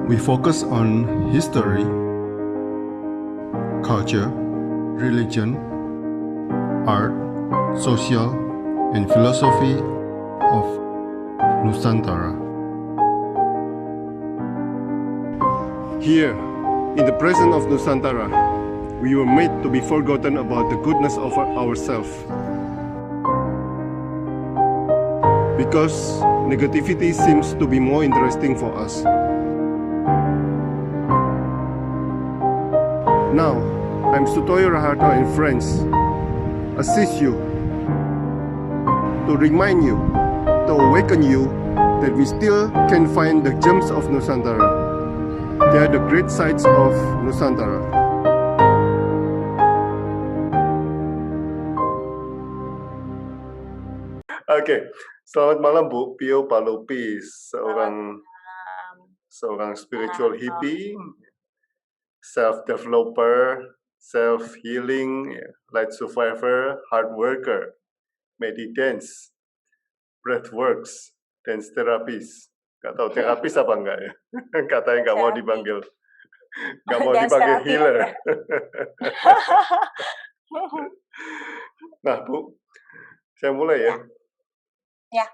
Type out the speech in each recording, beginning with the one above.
We focus on history, culture, religion, art, social, and philosophy of Nusantara. Here, in the presence of Nusantara, we were made to be forgotten about the goodness of ourselves. Because negativity seems to be more interesting for us. Now, I'm Sutoyo Raharto and friends assist you to remind you, to awaken you that we still can find the gems of Nusantara. They are the great sights of Nusantara. Oke, selamat malam Bu Pio Palupis, seorang spiritual hippie, self-developer, self-healing, light survivor, hard worker, medidance, breathworks, dance therapist. Gak tahu terapis apa enggak ya? Katanya nggak mau dipanggil, nggak mau dipanggil healer. Nah Bu, saya mulai ya. Ya.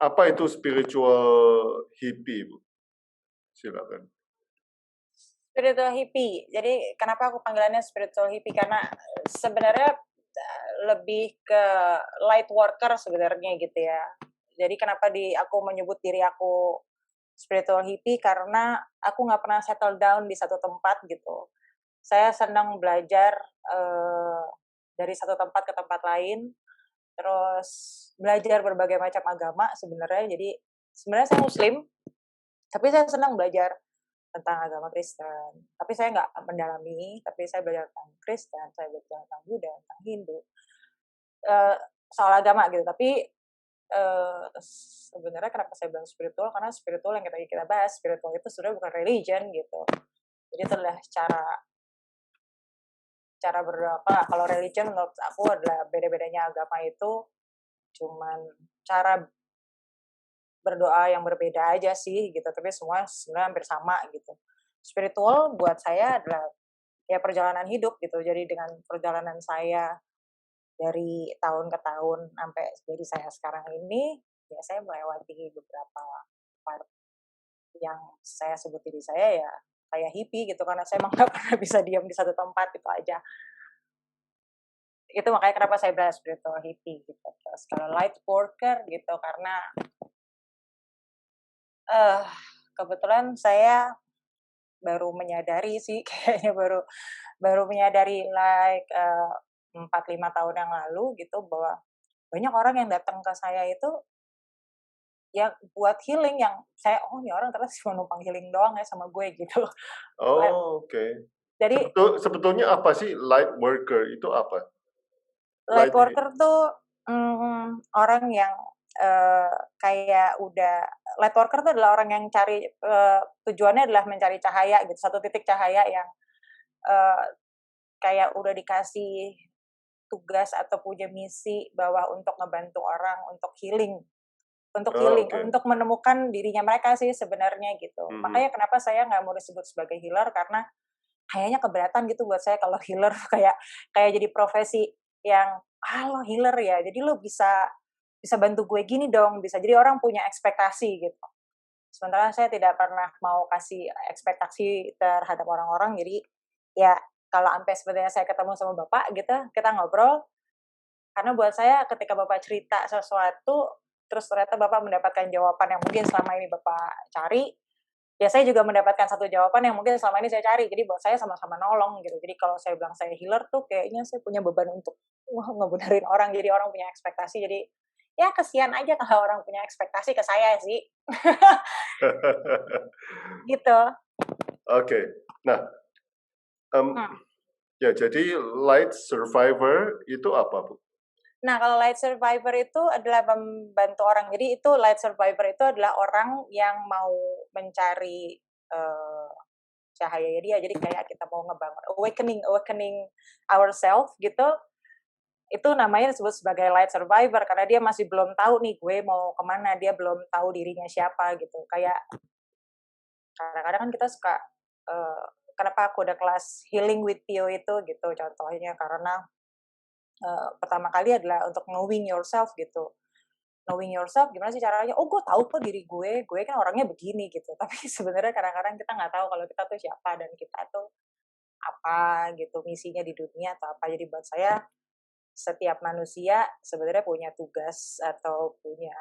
Apa itu spiritual hippie Bu? Silakan. Spiritual hippie. Jadi kenapa aku panggilannya spiritual hippie? Karena sebenarnya lebih ke light worker sebenarnya gitu ya. Jadi kenapa aku menyebut diri aku spiritual hippie? Karena aku nggak pernah settle down di satu tempat gitu. Saya senang belajar dari satu tempat ke tempat lain. Terus belajar berbagai macam agama sebenarnya. Jadi sebenarnya saya Muslim, tapi saya senang belajar tentang agama Kristen. Tapi saya nggak mendalami, tapi saya belajar tentang Kristen, saya belajar tentang Buddha, tentang Hindu, soal agama gitu. Tapi sebenarnya kenapa saya bilang spiritual? Karena spiritual yang kita bahas, spiritual itu sebenarnya bukan religion gitu. Jadi itu adalah cara berdoa. Kalau religion menurut aku adalah beda-bedanya agama itu cuman cara berdoa yang berbeda aja sih gitu, tapi semua sebenarnya hampir sama gitu. Spiritual buat saya adalah ya perjalanan hidup gitu. Jadi dengan perjalanan saya dari tahun ke tahun sampai jadi saya sekarang ini, ya saya melewati beberapa part yang saya sebut diri saya ya kayak hippie gitu, karena saya emang nggak pernah bisa diam di satu tempat itu aja. Itu makanya kenapa saya bilang spiritual hippie gitu. Terus kalau light worker gitu karena kebetulan saya baru menyadari sih kayaknya baru menyadari 4-5 tahun yang lalu gitu bahwa banyak orang yang datang ke saya itu ya buat healing, yang saya ini orang ternyata cuma numpang healing doang ya sama gue gitu. Oh, oke. Jadi sebetulnya apa sih light worker itu apa? light worker tuh orang yang kayak udah light worker tuh adalah orang yang cari tujuannya adalah mencari cahaya gitu, satu titik cahaya yang kayak udah dikasih tugas atau punya misi bahwa untuk ngebantu orang untuk healing, untuk menemukan dirinya mereka sih sebenarnya gitu. Makanya kenapa saya nggak mau disebut sebagai healer, karena kayaknya keberatan gitu buat saya kalau healer kayak jadi profesi yang lo healer ya, jadi lo bisa bantu gue gini dong, bisa jadi orang punya ekspektasi gitu. Sementara saya tidak pernah mau kasih ekspektasi terhadap orang-orang. Jadi ya kalau sampai sebenarnya saya ketemu sama Bapak gitu, kita ngobrol, karena buat saya ketika Bapak cerita sesuatu terus ternyata Bapak mendapatkan jawaban yang mungkin selama ini Bapak cari, ya saya juga mendapatkan satu jawaban yang mungkin selama ini saya cari. Jadi buat saya sama-sama nolong gitu. Jadi kalau saya bilang saya healer tuh kayaknya saya punya beban untuk ngebenerin orang. Jadi orang punya ekspektasi. Jadi ya kesian aja kalau orang punya ekspektasi ke saya sih. Gitu. Oke. Nah, ya jadi light survivor itu apa Bu? Nah, kalau light survivor itu adalah membantu orang. Jadi itu light survivor itu adalah orang yang mau mencari cahaya dia. Jadi kayak kita mau ngebangun awakening ourselves gitu. Itu namanya disebut sebagai light survivor karena dia masih belum tahu nih gue mau kemana, dia belum tahu dirinya siapa gitu. Kayak kadang-kadang kan kita suka, kenapa aku ada kelas healing with Pio itu gitu, contohnya karena, pertama kali adalah untuk knowing yourself gitu. Knowing yourself gimana sih caranya? Oh, gue tahu kok diri gue kan orangnya begini gitu. Tapi sebenarnya kadang-kadang kita nggak tahu kalau kita tuh siapa dan kita tuh apa gitu, misinya di dunia atau apa. Jadi buat saya setiap manusia sebenarnya punya tugas atau punya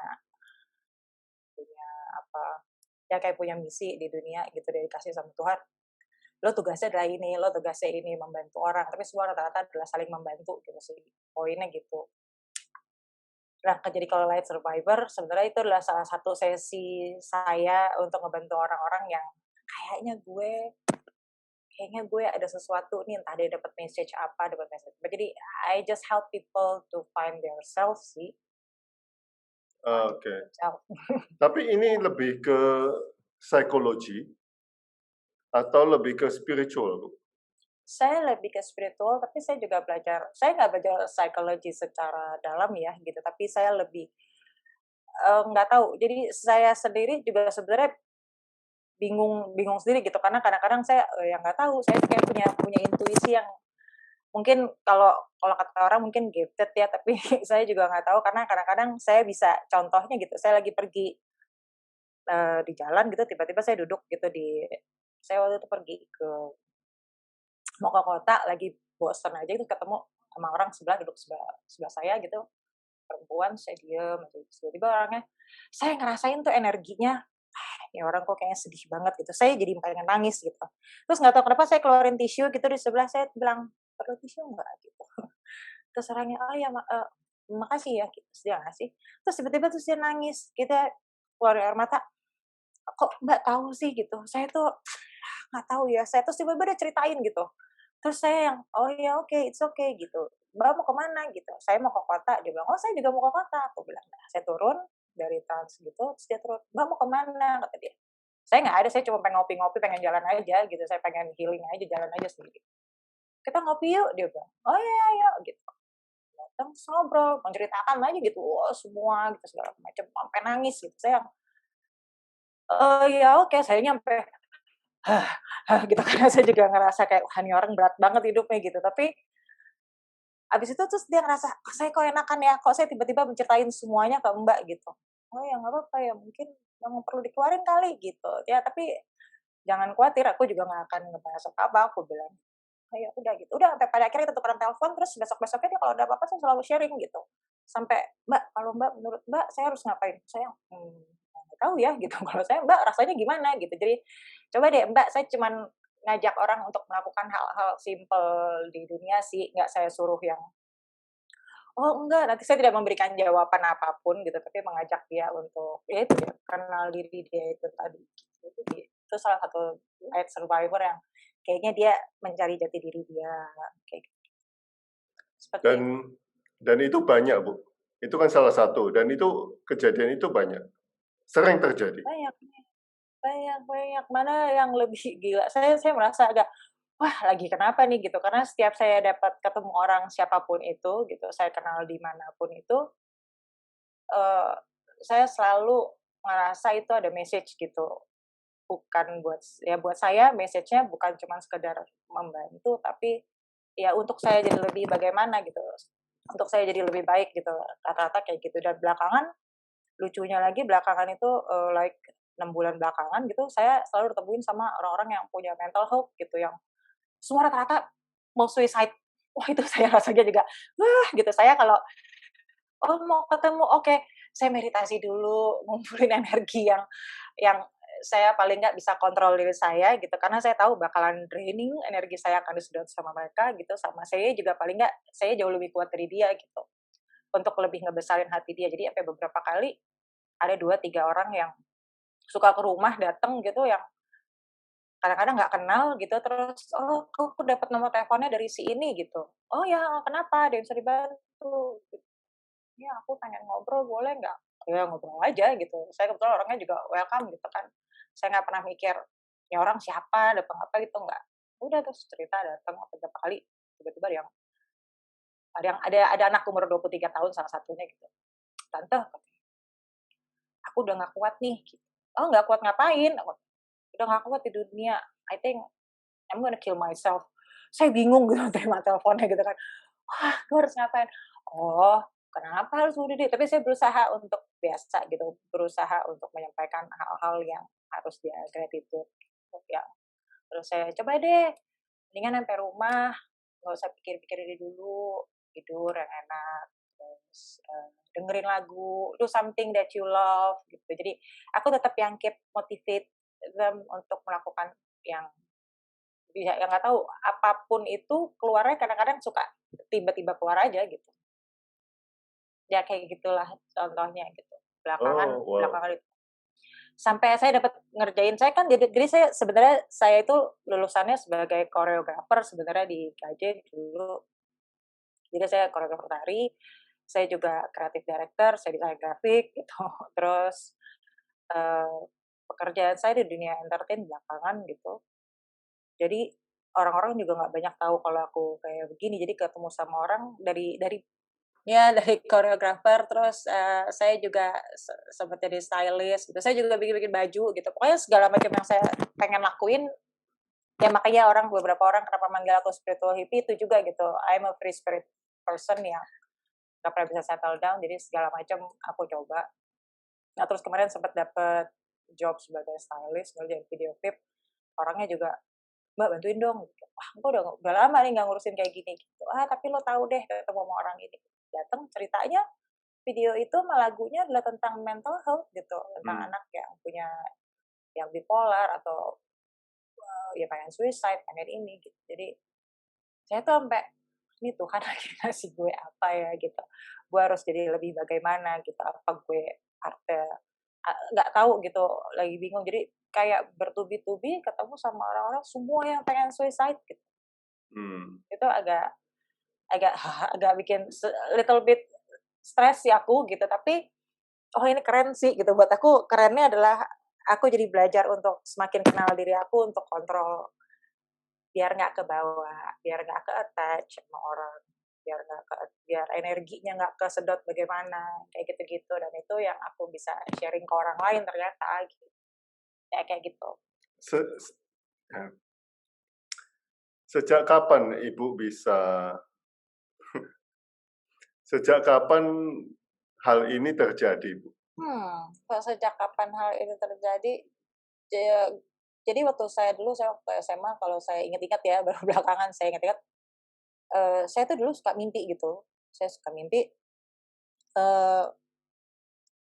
punya apa, ya kayak punya misi di dunia gitu dari dikasih sama Tuhan. Lo tugasnya adalah ini, lo tugasnya ini membantu orang, tapi semua rata-rata adalah saling membantu gitu sih. Poinnya gitu. Nah, jadi kalau Light Survivor sebenarnya itu adalah salah satu sesi saya untuk ngebantu orang-orang yang kayaknya gue ada sesuatu nih, entah dia dapat message apa, dapat message apa. Jadi I just help people to find their self sih. Oke. Tapi ini lebih ke psikologi atau lebih ke spiritual, Bu? Saya lebih ke spiritual, tapi saya juga saya nggak belajar psikologi secara dalam ya gitu, tapi saya lebih nggak tahu. Jadi saya sendiri juga sebenarnya bingung sendiri gitu, karena kadang-kadang saya yang nggak tahu, saya kayak punya intuisi yang mungkin kalau kata orang mungkin gifted ya, tapi saya juga nggak tahu karena kadang-kadang saya bisa contohnya gitu, saya lagi pergi di jalan gitu, tiba-tiba saya duduk gitu saya waktu itu pergi mau ke kota, lagi bosen aja gitu ketemu sama orang duduk sebelah saya gitu, perempuan, saya diem aja, tiba-tiba orangnya, saya ngerasain tuh energinya, ya orang kok kayaknya sedih banget gitu, saya jadi pengen nangis gitu. Terus nggak tahu kenapa saya keluarin tisu gitu di sebelah, saya bilang, "Perlu tisu nggak?" gitu. Terus orangnya, "Oh ya, makasih ya," gitu. Terus dia ngasih, terus tiba-tiba terus dia nangis, kita keluar air mata, "Kok Mbak tahu sih?" gitu. Saya tuh nggak tahu ya, saya terus tiba-tiba dia ceritain gitu. Terus saya yang, "Oh ya oke, it's okay," gitu. "Mbak mau kemana?" gitu. "Saya mau ke kota." Dia bilang, "Oh saya juga mau ke kota." Aku bilang, nah, saya turun dari trans gitu, terus dia turun, "Mbak mau kemana?" kata dia. Saya nggak ada, saya cuma pengen ngopi-ngopi, pengen jalan aja gitu, saya pengen healing aja, jalan aja sendiri. "Kita ngopi yuk," dia bilang. "Oh iya, ayo," gitu. Datang, terus ngobrol, menceritakan aja gitu, wah semua gitu, segala macam, sampai nangis gitu. Saya yang, ya oke, saya nyampe, hah hah, gitu, karena saya juga ngerasa kayak, wah ini orang berat banget hidupnya gitu, tapi abis itu terus dia ngerasa, "Kok saya kok enakan ya, kok saya tiba-tiba menceritain semuanya ke Mbak," gitu. "Oh ya nggak apa-apa ya, mungkin memang perlu dikeluarin kali," gitu. "Ya tapi jangan khawatir, aku juga nggak akan ngebahas apa-apa," aku bilang. "Oh ya udah," gitu. Udah sampai pada akhirnya kita tukeran telepon, terus besok-besoknya dia kalau ada apa-apa saya selalu sharing gitu. Sampai, "Mbak, kalau Mbak menurut Mbak saya harus ngapain?" Saya, nggak tahu ya," gitu. "Kalau saya Mbak rasanya gimana?" gitu. Jadi, "Coba deh Mbak," saya cuman ngajak orang untuk melakukan hal-hal simpel di dunia sih, nggak saya suruh yang, "Oh enggak," nanti saya tidak memberikan jawaban apapun gitu, tapi mengajak dia untuk, ya itu ya, kenal diri dia itu tadi. Jadi, itu salah satu light survivor yang kayaknya dia mencari jati diri dia, kayak gitu. Seperti Dan itu. dan itu banyak, Bu. Itu kan salah satu dan itu kejadian itu banyak, sering terjadi. Banyak banyak banyak, mana yang lebih gila, saya merasa agak, wah lagi kenapa nih gitu, karena setiap saya dapat ketemu orang siapapun itu gitu, saya kenal di manapun itu, eee, saya selalu ngerasa itu ada message gitu. Bukan buat saya message-nya bukan cuma sekedar membantu, tapi ya untuk saya jadi lebih bagaimana gitu, untuk saya jadi lebih baik gitu, rata-rata kayak gitu. Dan belakangan, lucunya lagi belakangan itu, like 6 bulan belakangan gitu, saya selalu ditemuin sama orang-orang yang punya mental health gitu, yang semua rata-rata mau suicide. Wah itu saya rasanya juga, wah gitu, saya kalau, "Oh mau ketemu, oke." Saya meditasi dulu, ngumpulin energi yang saya paling nggak bisa kontrol diri saya gitu, karena saya tahu bakalan draining, energi saya akan disedot sama mereka gitu, sama saya juga paling nggak, saya jauh lebih kuat dari dia gitu, untuk lebih ngebesarin hati dia. Jadi sampai beberapa kali, ada 2 3 orang yang suka ke rumah, dateng gitu, yang kadang-kadang nggak kenal gitu, terus, "Oh, aku dapat nomor teleponnya dari si ini," gitu. "Oh ya, kenapa? Ada yang bisa dibantu?" "Ya, aku pengen ngobrol, boleh nggak?" Ya ngobrol aja gitu. Saya kebetulan orangnya juga welcome gitu kan. Saya nggak pernah mikir, "Ini orang siapa, datang apa," gitu, nggak. Udah terus cerita, datang beberapa kali, tiba-tiba ada anak umur 23 tahun salah satunya gitu, "Tante, aku udah nggak kuat nih." Gitu. "Oh nggak kuat ngapain?" udah nggak kuat di dunia, I think I'm gonna kill myself. Saya bingung gitu terima teleponnya gitu kan. Wah, gue harus ngapain? Oh, kenapa harus bunuh diri? Tapi saya berusaha untuk biasa gitu, berusaha untuk menyampaikan hal-hal yang harus dia gratitude. Ya, terus saya coba deh, mendingan sampai rumah, nggak usah pikir-pikir ini dulu, tidur yang enak, terus dengerin lagu, do something that you love gitu. Jadi aku tetap yang keep motivate them untuk melakukan yang yang nggak tahu apapun itu keluarnya kadang-kadang suka tiba-tiba keluar aja gitu. Ya kayak gitulah contohnya gitu. Oh, wow. Belakangan itu. Sampai saya dapat ngerjain, saya kan jadi saya sebenarnya saya itu lulusannya sebagai koreografer sebenarnya di KJ dulu. Jadi saya koreografer tari, saya juga creative director, saya desain grafik gitu. Terus pekerjaan saya di dunia entertain belakangan gitu. Jadi orang-orang juga nggak banyak tahu kalau aku kayak begini. Jadi ketemu sama orang dari dari koreografer, terus saya juga sempat jadi stylist gitu. Saya juga bikin-bikin baju gitu. Pokoknya segala macam yang saya pengen lakuin, ya makanya beberapa orang kenapa manggil aku spiritual hippie itu juga gitu. I'm a free spirit person yang nggak pernah bisa settle down, jadi segala macam aku coba. Nah terus kemarin sempat dapet job sebagai stylist, ngerjain video clip. Orangnya juga, Mbak bantuin dong. Wah, gue udah lama nih nggak ngurusin kayak gini. Gitu. Tapi lo tahu deh ketemu sama orang ini. Datang ceritanya video itu sama lagunya adalah tentang mental health gitu, tentang anak yang punya yang bipolar atau ya pengen suicide, pengen ini gitu. Jadi saya tuh sampai ini Tuhan lagi ngasih gue apa ya gitu. Gue harus jadi lebih bagaimana gitu. Apa gue nggak tahu gitu, lagi bingung. Jadi kayak bertubi-tubi ketemu sama orang-orang semua yang pengen suicide gitu. Itu agak agak agak bikin little bit stres sih aku gitu, tapi oh ini keren sih gitu. Buat aku kerennya adalah aku jadi belajar untuk semakin kenal diri aku, untuk kontrol biar nggak ke bawah, biar nggak ke attach sama orang, biar energinya nggak kesedot bagaimana kayak gitu-gitu. Dan itu yang aku bisa sharing ke orang lain ternyata gitu. Kayak gitu. Ya. Sejak kapan Ibu bisa sejak kapan hal ini terjadi, Bu? Sejak kapan hal ini terjadi? Jadi waktu saya waktu SMA, kalau saya ingat-ingat ya, baru belakangan saya ingat-ingat, saya tuh dulu suka mimpi gitu. Saya suka mimpi, eee,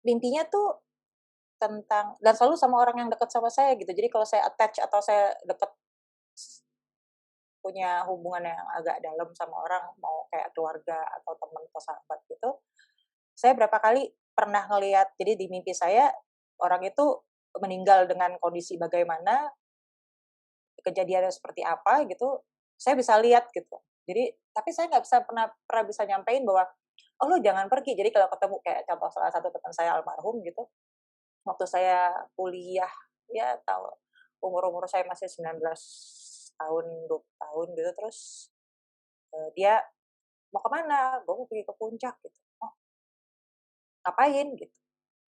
mimpinya tuh tentang dan selalu sama orang yang dekat sama saya gitu. Jadi kalau saya attach atau saya deket, punya hubungan yang agak dalam sama orang, mau kayak keluarga atau teman atau sahabat gitu, saya berapa kali pernah ngelihat, jadi di mimpi saya, orang itu meninggal dengan kondisi bagaimana, kejadiannya seperti apa gitu, saya bisa lihat gitu. Jadi, tapi saya nggak bisa pernah bisa nyampein bahwa, "Oh, lu jangan pergi." Jadi kalau ketemu kayak contoh salah satu teman saya almarhum gitu, waktu saya kuliah, ya tahu umur-umur saya masih 19 tahun, 20 tahun gitu, terus, dia, "Mau kemana?" "Gue mau pergi ke puncak." Gitu. "Oh, ngapain?" Gitu.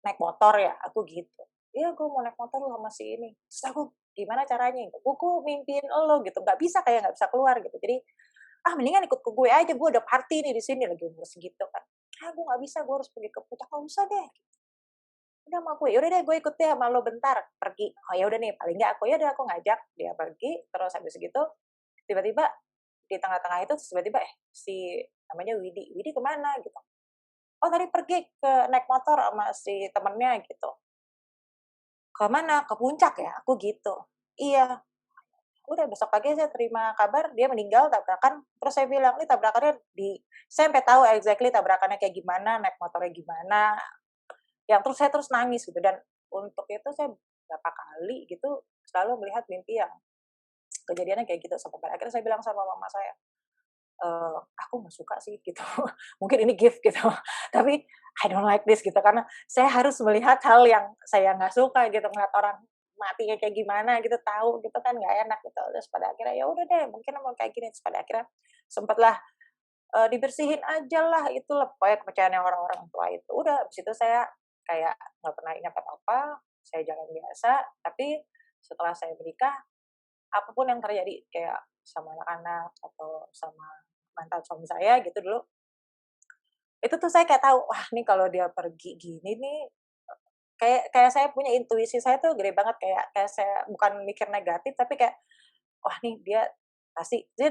"Naik motor ya?" Aku gitu. "Iya, gue mau naik motor lu sama si ini." Terus aku, "Gimana caranya?" Gue mimpiin elo gitu, nggak bisa, kayak nggak bisa keluar gitu. Jadi, mendingan ikut ke gue aja, gue ada party nih di sini," lagi umur segitu kan. Gue nggak bisa, gue harus pergi ke puncak." "Nggak usah deh." "Udah sama gue." "Yaudah deh, gue ikut deh sama lo bentar." Pergi. Oh ya udah nih, paling nggak aku, ya udah aku ngajak, dia pergi, terus habis segitu, tiba-tiba di tengah-tengah itu tiba-tiba, si namanya Widi, "Widi kemana?" Gitu. "Oh tadi pergi naik motor sama si temennya." Gitu. "Ke mana?" "Ke puncak ya?" Aku gitu. "Iya." Udah besok pagi saya terima kabar dia meninggal tabrakan, terus saya bilang, "Ini tabrakannya saya sampai tahu exactly tabrakannya kayak gimana, naik motornya gimana, yang terus saya terus nangis gitu. Dan untuk itu saya berapa kali gitu selalu melihat mimpi yang kejadiannya kayak gitu, sampai pada akhirnya saya bilang sama mama saya, "Aku nggak suka sih," gitu. "Mungkin ini gift," gitu, "tapi I don't like this," gitu. Karena saya harus melihat hal yang saya nggak suka gitu, ngeliat orang matinya kayak gimana gitu, tahu gitu kan nggak enak gitu. Terus pada akhirnya, ya udah deh mungkin emang kayak gini. Terus pada akhirnya sempatlah, dibersihin ajalah itulah pokoknya kepercayaan orang-orang tua itu. Udah habis itu saya kayak nggak pernah ingat apa-apa, saya jalan biasa, tapi setelah saya menikah, apapun yang terjadi kayak sama anak-anak atau sama mantan suami saya gitu dulu, itu tuh saya kayak tahu, wah nih kalau dia pergi gini nih, kayak kayak saya punya intuisi saya tuh gede banget, kayak kayak saya bukan mikir negatif tapi kayak, wah nih dia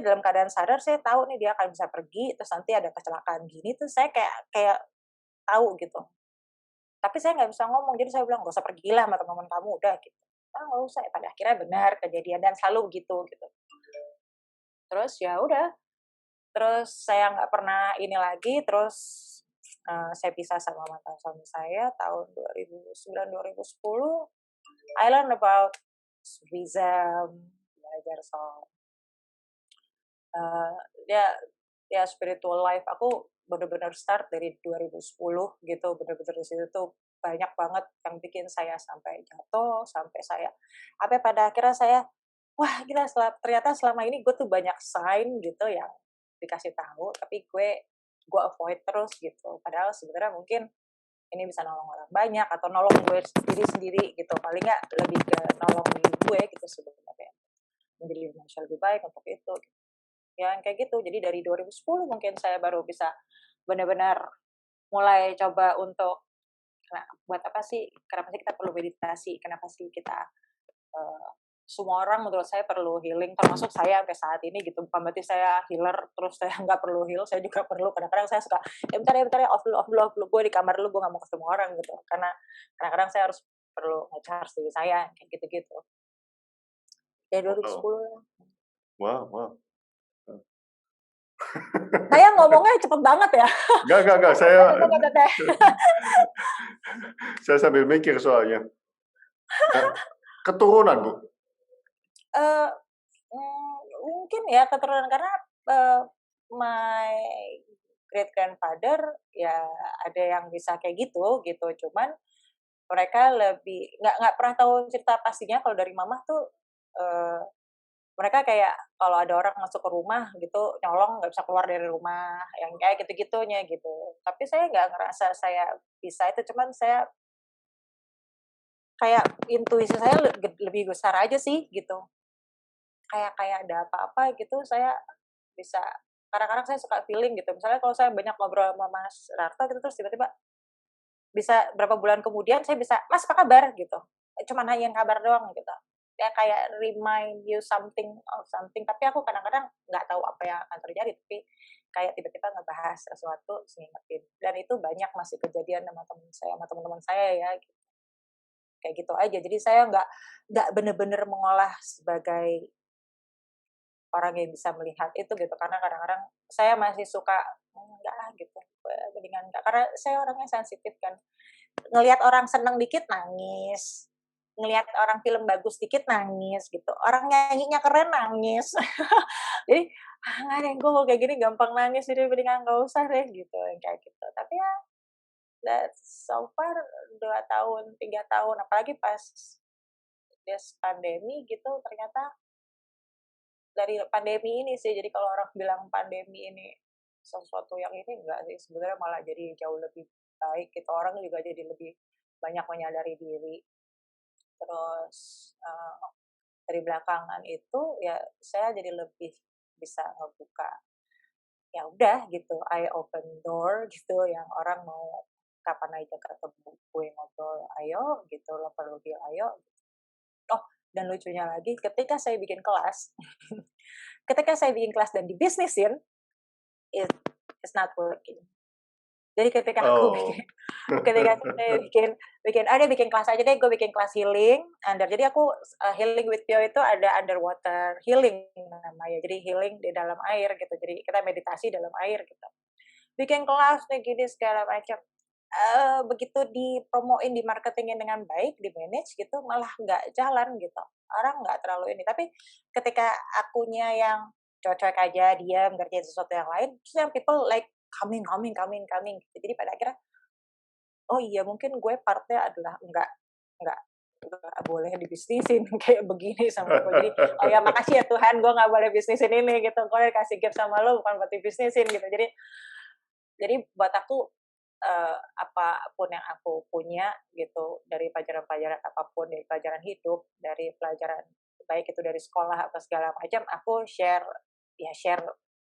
dalam keadaan sadar saya tahu nih dia akan bisa pergi, terus nanti ada kecelakaan gini tuh saya kayak kayak tahu gitu. Tapi saya nggak bisa ngomong, jadi saya bilang, "Nggak usah pergilah sama teman-teman kamu, udah," gitu. "Ah, nggak usah." Ya pada akhirnya benar kejadian dan selalu begitu, gitu. Terus ya udah, terus saya nggak pernah ini lagi, terus, saya pisah sama mantan suami saya tahun 2009, 2010. I learn about Buddhism, belajar soal, eee, ya ya spiritual life aku bener-bener start dari 2010 gitu, bener-bener di situ tuh banyak banget yang bikin saya sampai jatuh, sampai saya pada akhirnya saya, wah gila ternyata selama ini gue tuh banyak sign gitu yang dikasih tahu, tapi gue avoid terus gitu. Padahal sebenarnya mungkin ini bisa nolong orang banyak atau nolong gue sendiri gitu. Paling nggak lebih ke nolong diri gue gitu sebenarnya. Menjadi manusia lebih baik untuk itu. Yang kayak gitu. Jadi dari 2010 mungkin saya baru bisa benar-benar mulai coba untuk, nah, buat apa sih, kenapa sih kita perlu meditasi, kenapa sih kita, semua orang menurut saya perlu healing, termasuk saya sampai saat ini gitu, bukan berarti saya healer terus saya nggak perlu heal, saya juga perlu, kadang-kadang saya suka, bentar ya, off dulu, gue di kamar dulu, gue nggak mau ketemu orang gitu, karena kadang-kadang saya harus perlu nge-charge diri saya, kayak gitu-gitu. Ya Wow. 2010. Wow. Saya ngomongnya cepet banget ya. Enggak. Saya sambil mikir soalnya. Nah, keturunan, Bu? Eh, mungkin ya keturunan karena my great grandfather ya ada yang bisa kayak gitu, cuman mereka lebih nggak pernah tahu cerita pastinya. Kalau dari mama tuh mereka kayak kalau ada orang masuk ke rumah gitu nyolong nggak bisa keluar dari rumah, yang kayak gitu-gitunya gitu. Tapi saya nggak ngerasa saya bisa itu, cuman saya kayak intuisi saya lebih besar aja sih gitu. Kayak ada apa-apa gitu saya bisa, kadang-kadang saya suka feeling gitu. Misalnya kalau saya banyak ngobrol sama Mas Rarto gitu, terus tiba-tiba bisa berapa bulan kemudian saya bisa, "Mas, apa kabar?" gitu. Cuman nanyain kabar doang gitu. Ya kayak remind you something of something, tapi aku kadang-kadang nggak tahu apa yang akan terjadi, tapi kayak tiba-tiba ngebahas sesuatu terus ngingetin. Dan itu banyak masih kejadian sama teman saya, sama teman-teman saya ya, gitu. Kayak gitu aja. Jadi saya nggak bener-bener mengolah sebagai orang yang bisa melihat itu gitu, karena kadang-kadang saya masih suka, enggak ah gitu, mendingan enggak, karena saya orangnya sensitif kan, ngelihat orang seneng dikit nangis, ngelihat orang film bagus dikit nangis gitu, orang nyanyinya keren nangis. Jadi, nggak deh, gue kayak gini gampang nangis, jadi mendingan nggak usah deh gitu, yang kayak gitu. Tapi ya, so far 2 tahun, 3 tahun, apalagi pas pandemi gitu, ternyata dari pandemi ini sih. Jadi kalau orang bilang pandemi ini sesuatu yang ini, enggak sih, sebenarnya malah jadi jauh lebih baik gitu. Orang juga jadi lebih banyak menyadari diri. Terus dari belakangan itu ya saya jadi lebih bisa ngebuka, ya udah gitu, I open door gitu, yang orang mau kapan aja ketemu gue ngobrol, ayo gitu, lo perlu heal, ayo. Oh, dan lucunya lagi ketika saya bikin kelas, dan dibisnisin, it's not working. Jadi ketika aku Oh. ketika saya bikin kelas aja deh, gue bikin kelas healing, jadi aku healing with Pio itu ada underwater healing namanya, jadi healing di dalam air gitu, jadi kita meditasi dalam air gitu. Bikin kelas nih gini segala macam. Begitu dipromoin, dimarketingin dengan baik, di-manage gitu, malah nggak jalan gitu. Orang nggak terlalu ini. Tapi ketika akunya yang cuek aja, diam, ngerjain sesuatu yang lain, terus yang people like coming. Gitu. Jadi pada akhirnya, oh iya mungkin gue partnya adalah nggak boleh dibisnisin kayak begini sama gue. Jadi, oh ya makasih ya Tuhan, gue nggak boleh bisnisin ini gitu. Gue dikasih gift sama lo bukan buat dibisnisin gitu. Jadi buat aku apapun yang aku punya gitu, dari pelajaran-pelajaran apapun, dari pelajaran hidup, dari pelajaran baik itu dari sekolah atau segala macam, aku share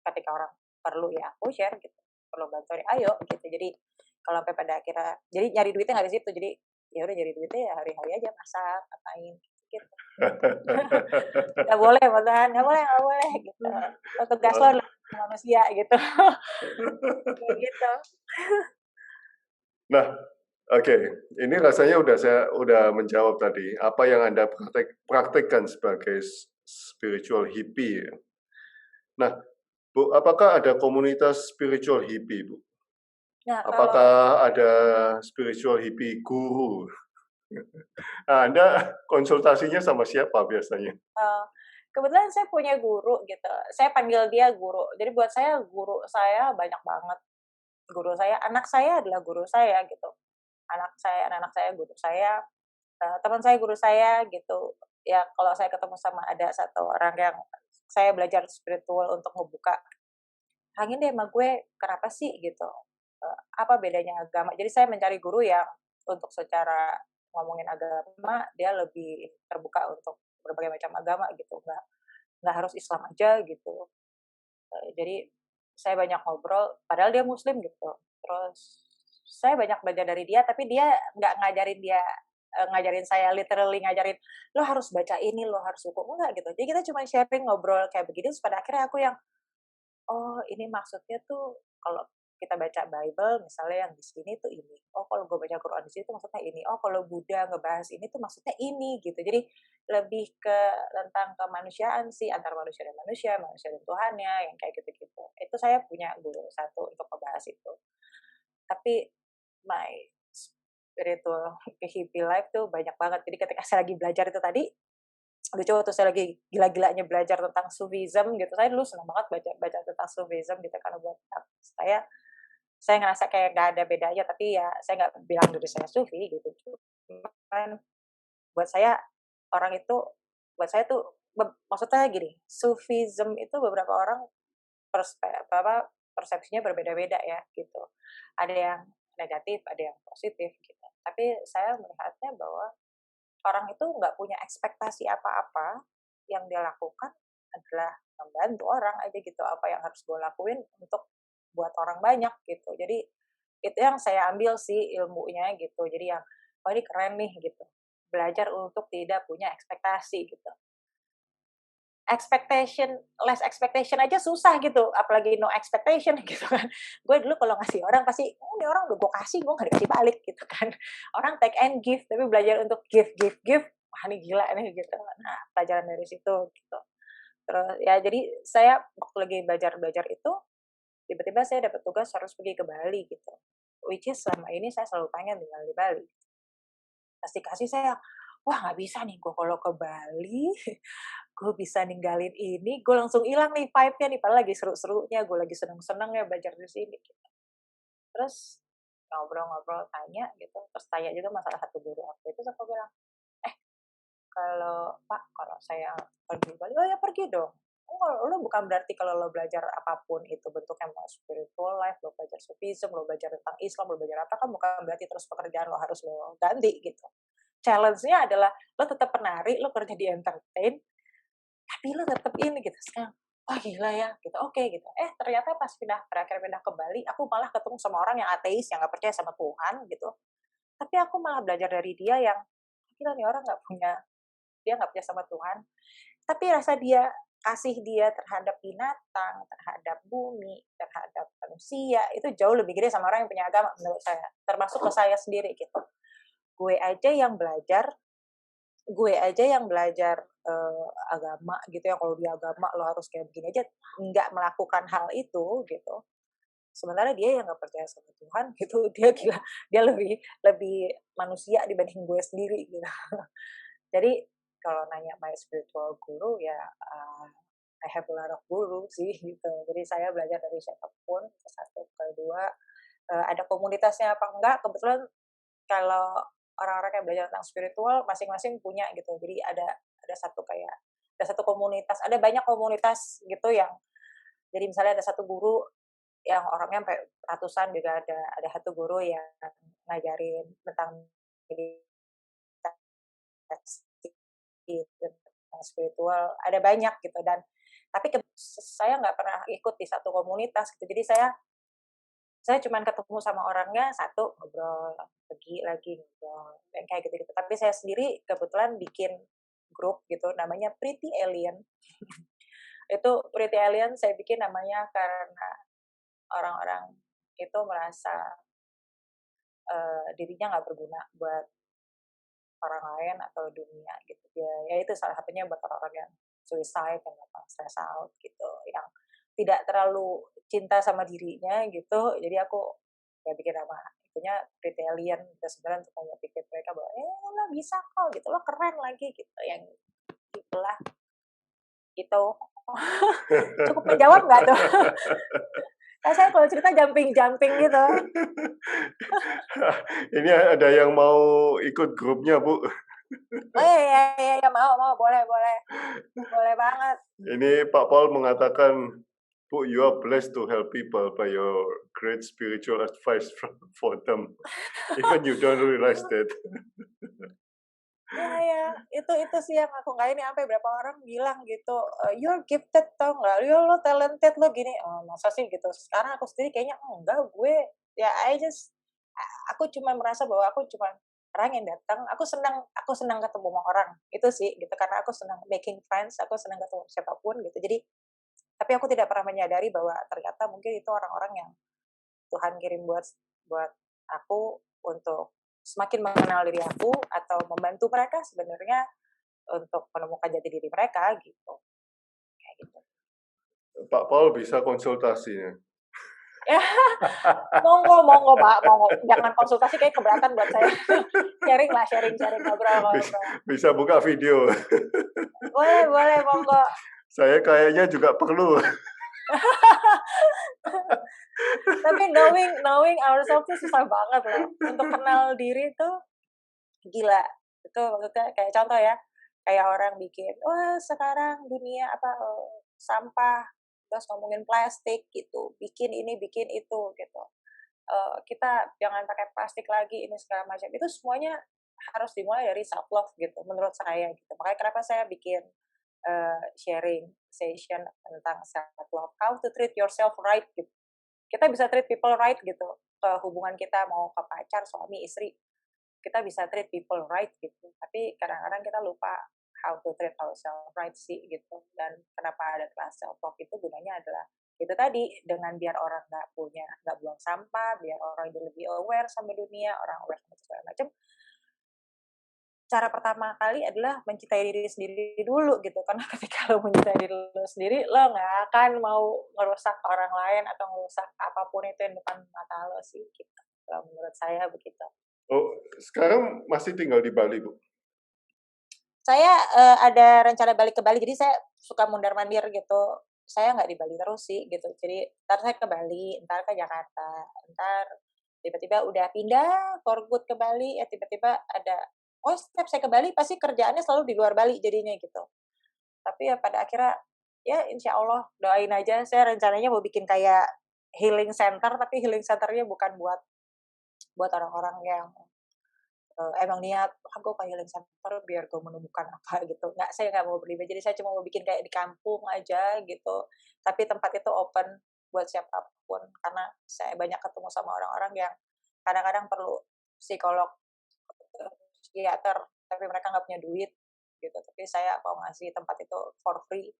ketika orang perlu ya aku share gitu, perlu bantuan ya ayo gitu. Jadi kalau sampai pada akhirnya jadi nyari duitnya nggak di situ, jadi ya udah nyari duitnya ya hari-hari aja masak, ngapain gitu. Nggak boleh malahan, nggak boleh gitu. Lo tugas lo Wah, adalah manusia gitu. Kayak gitu. nah, oke, ini rasanya udah menjawab tadi apa yang Anda praktekkan sebagai spiritual hippie. Ya. Nah, Bu, apakah ada komunitas spiritual hippie, Bu? Nah, kalau Apakah ada spiritual hippie guru? Nah, Anda konsultasinya sama siapa biasanya? kebetulan saya punya guru gitu, saya panggil dia guru. Jadi buat saya guru saya banyak banget. Guru saya, anak saya adalah guru saya gitu. Anak-anak saya guru saya, teman saya guru saya gitu. Ya kalau saya ketemu sama ada satu orang yang saya belajar spiritual untuk ngebuka, "Hangin deh sama gue, kenapa sih?" gitu. Apa bedanya agama? Jadi saya mencari guru yang untuk secara ngomongin agama, dia lebih terbuka untuk berbagai macam agama gitu, nggak harus Islam aja gitu. Jadi saya banyak ngobrol, padahal dia Muslim gitu. Terus saya banyak belajar dari dia, tapi dia nggak ngajarin saya literally ngajarin, "Lo harus baca ini, lo harus hukum." Enggak gitu. Jadi kita cuma sharing ngobrol kayak begini, terus pada akhirnya aku yang, "Oh ini maksudnya tuh kalau kita baca Bible misalnya yang di sini tuh ini. Oh kalau gue baca Quran di sini tuh maksudnya ini. Oh kalau Buddha ngebahas ini tuh maksudnya ini," gitu. Jadi lebih ke tentang kemanusiaan sih, antara manusia dan Tuhannya, yang kayak gitu-gitu. Itu saya punya guru satu untuk membahas itu. Tapi my spiritual hippie life tuh banyak banget. Jadi ketika saya lagi belajar itu tadi, lucu waktu saya lagi gila-gilanya belajar tentang Sufism gitu. Saya dulu senang banget baca tentang Sufism gitu karena buat saya ngerasa kayak nggak ada bedanya, tapi ya saya nggak bilang diri saya Sufi gitu. Cuman buat saya orang itu, buat saya tuh maksudnya gini, Sufism itu beberapa orang persepsinya berbeda-beda ya gitu. Ada yang negatif, ada yang positif gitu. Tapi saya melihatnya bahwa orang itu nggak punya ekspektasi apa-apa, yang dia lakukan adalah membantu orang aja gitu. Apa yang harus gue lakuin untuk buat orang banyak gitu. Jadi itu yang saya ambil sih ilmunya gitu. Jadi yang, oh ini keren nih gitu. Belajar untuk tidak punya ekspektasi gitu. Less expectation aja susah gitu, apalagi no expectation gitu kan. Gue dulu kalau ngasih orang pasti, ini orang udah gue kasih, gue gak dikasih balik gitu kan. Orang take and give, tapi belajar untuk give, wah ini gila nih gitu. Nah, pelajaran dari situ gitu. Terus ya jadi saya waktu lagi belajar itu, tiba-tiba saya dapat tugas harus pergi ke Bali gitu. Which is selama ini saya selalu pengen tinggal di Bali. Pasti kasih saya, wah nggak bisa nih gue kalau ke Bali, gue bisa ninggalin ini, gue langsung hilang nih vibe-nya nih, padahal lagi seru-serunya, gue lagi seneng-senengnya belajar di sini gitu. Terus ngobrol-ngobrol, tanya gitu, terus tanya juga masalah satu guru aku itu, terus aku bilang, kalau saya pergi Bali, oh ya pergi dong. Oh, lo bukan berarti kalau lo belajar apapun itu bentuknya mau spiritual life, lo belajar Sufism, lo belajar tentang Islam, lo belajar apa, kan bukan berarti terus pekerjaan lo harus lo ganti gitu. Challenge-nya adalah lo tetap penari, lo kerja di entertain, tapi lo tetap ini gitu. Sekarang, wah gila ya, gitu. Oke gitu. Ternyata pas terakhir pindah ke Bali, aku malah ketemu sama orang yang ateis, yang nggak percaya sama Tuhan gitu. Tapi aku malah belajar dari dia yang, gila nih orang dia nggak percaya sama Tuhan. Tapi rasa dia kasih dia terhadap binatang, terhadap bumi, terhadap manusia, itu jauh lebih gede sama orang yang punya agama menurut saya. Termasuk ke saya sendiri gitu. Gue aja yang belajar agama gitu ya, kalau di agama lo harus kayak begini aja, nggak melakukan hal itu gitu. Sementara dia yang nggak percaya sama Tuhan gitu, dia gila, dia lebih lebih manusia dibanding gue sendiri gitu. Jadi kalau nanya my spiritual guru ya, I have a lot of guru sih gitu. Jadi saya belajar dari siapapun, satu, kedua, ada komunitasnya apa enggak, kebetulan kalau orang-orang yang belajar tentang spiritual masing-masing punya gitu. Jadi ada satu komunitas, ada banyak komunitas gitu yang, jadi misalnya ada satu guru yang orangnya sampai ratusan juga ada satu guru yang ngajarin tentang meditasi, tentang spiritual, ada banyak gitu. Dan tapi saya nggak pernah ikut di satu komunitas gitu, jadi saya cuma ketemu sama orangnya satu, ngobrol, pergi lagi ngobrol, yang kayak gitu-gitu. Tapi saya sendiri kebetulan bikin grup gitu, namanya Pretty Alien. Itu Pretty Alien saya bikin namanya karena orang-orang itu merasa dirinya nggak berguna buat orang lain atau dunia gitu. Ya itu salah satunya buat orang-orang yang suicide, yang gampang stress out gitu, yang tidak terlalu cinta sama dirinya gitu. Jadi aku ya bikin nama itunya Pretty Alien gitu, sebenarnya untuk memotivate mereka bahwa lo bisa kok gitu, lo keren lagi gitu, yang gitulah gitu. Cukup menjawab nggak tuh? Nah, saya kalau cerita jumping-jumping gitu. Ini ada yang mau ikut grupnya, Bu. Oh iya, mau, boleh banget. Ini Pak Paul mengatakan, Bu, you are blessed to help people by your great spiritual advice for them. Even you don't realize that. Ya, itu sih yang aku nggak ini, sampai berapa orang bilang gitu, you're gifted tau nggak, lo talented, lo gini, masa sih gitu. Sekarang aku sendiri kayaknya enggak, gue ya aku cuma merasa bahwa aku cuma orang yang datang, aku senang ketemu sama orang, itu sih gitu, karena aku senang making friends, aku senang ketemu siapapun gitu. Jadi tapi aku tidak pernah menyadari bahwa ternyata mungkin itu orang-orang yang Tuhan kirim buat aku untuk semakin mengenal diri aku atau membantu mereka sebenarnya untuk menemukan jati diri mereka gitu. Kayak gitu. Pak Paul bisa konsultasinya. Ya, monggo Pak, monggo. Jangan konsultasi, kayak keberatan buat saya. sharing, ngobrol. Bisa buka video. Boleh, monggo. Saya kayaknya juga perlu. Tapi knowing ourselves tuh susah banget loh. Untuk kenal diri tuh gila. Itu maksudnya kayak contoh ya, kayak orang bikin, wah sekarang dunia sampah, terus ngomongin plastik gitu, bikin ini, bikin itu gitu. Kita jangan pakai plastik lagi, ini segala macam. Itu semuanya harus dimulai dari self love gitu, menurut saya gitu. Makanya kenapa saya bikin sharing session tentang self love, how to treat yourself right gitu. Kita bisa treat people right gitu, ke hubungan kita mau ke pacar, suami, istri, kita bisa treat people right gitu. Tapi kadang-kadang kita lupa how to treat ourselves right sih gitu. Dan kenapa ada kelas self love itu gunanya adalah itu tadi, dengan biar orang nggak buang sampah, biar orang jadi lebih aware sama dunia, orang aware sama segala macam. Cara pertama kali adalah mencintai diri sendiri dulu gitu, karena ketika lo mencintai diri lo sendiri, lo nggak akan mau ngerusak orang lain atau ngerusak apapun itu yang depan mata lo sih gitu. Kalau menurut saya begitu. Oh, sekarang masih tinggal di Bali, Bu? Saya ada rencana balik ke Bali, jadi saya suka mundar-mandir gitu. Saya nggak di Bali terus sih gitu. Jadi ntar saya ke Bali, ntar ke Jakarta, ntar tiba-tiba udah pindah for good ke Bali, ya tiba-tiba ada, setiap saya ke Bali pasti kerjaannya selalu di luar Bali jadinya gitu. Tapi ya pada akhirnya, ya insya Allah doain aja, saya rencananya mau bikin kayak healing center, tapi healing centernya bukan buat orang-orang yang emang niat, gue ke healing center biar gue menemukan apa gitu. Saya nggak mau berlibet, jadi saya cuma mau bikin kayak di kampung aja gitu. Tapi tempat itu open buat siapapun, karena saya banyak ketemu sama orang-orang yang kadang-kadang perlu psikolog, psikiater, tapi mereka nggak punya duit gitu. Tapi saya mau ngasih tempat itu for free.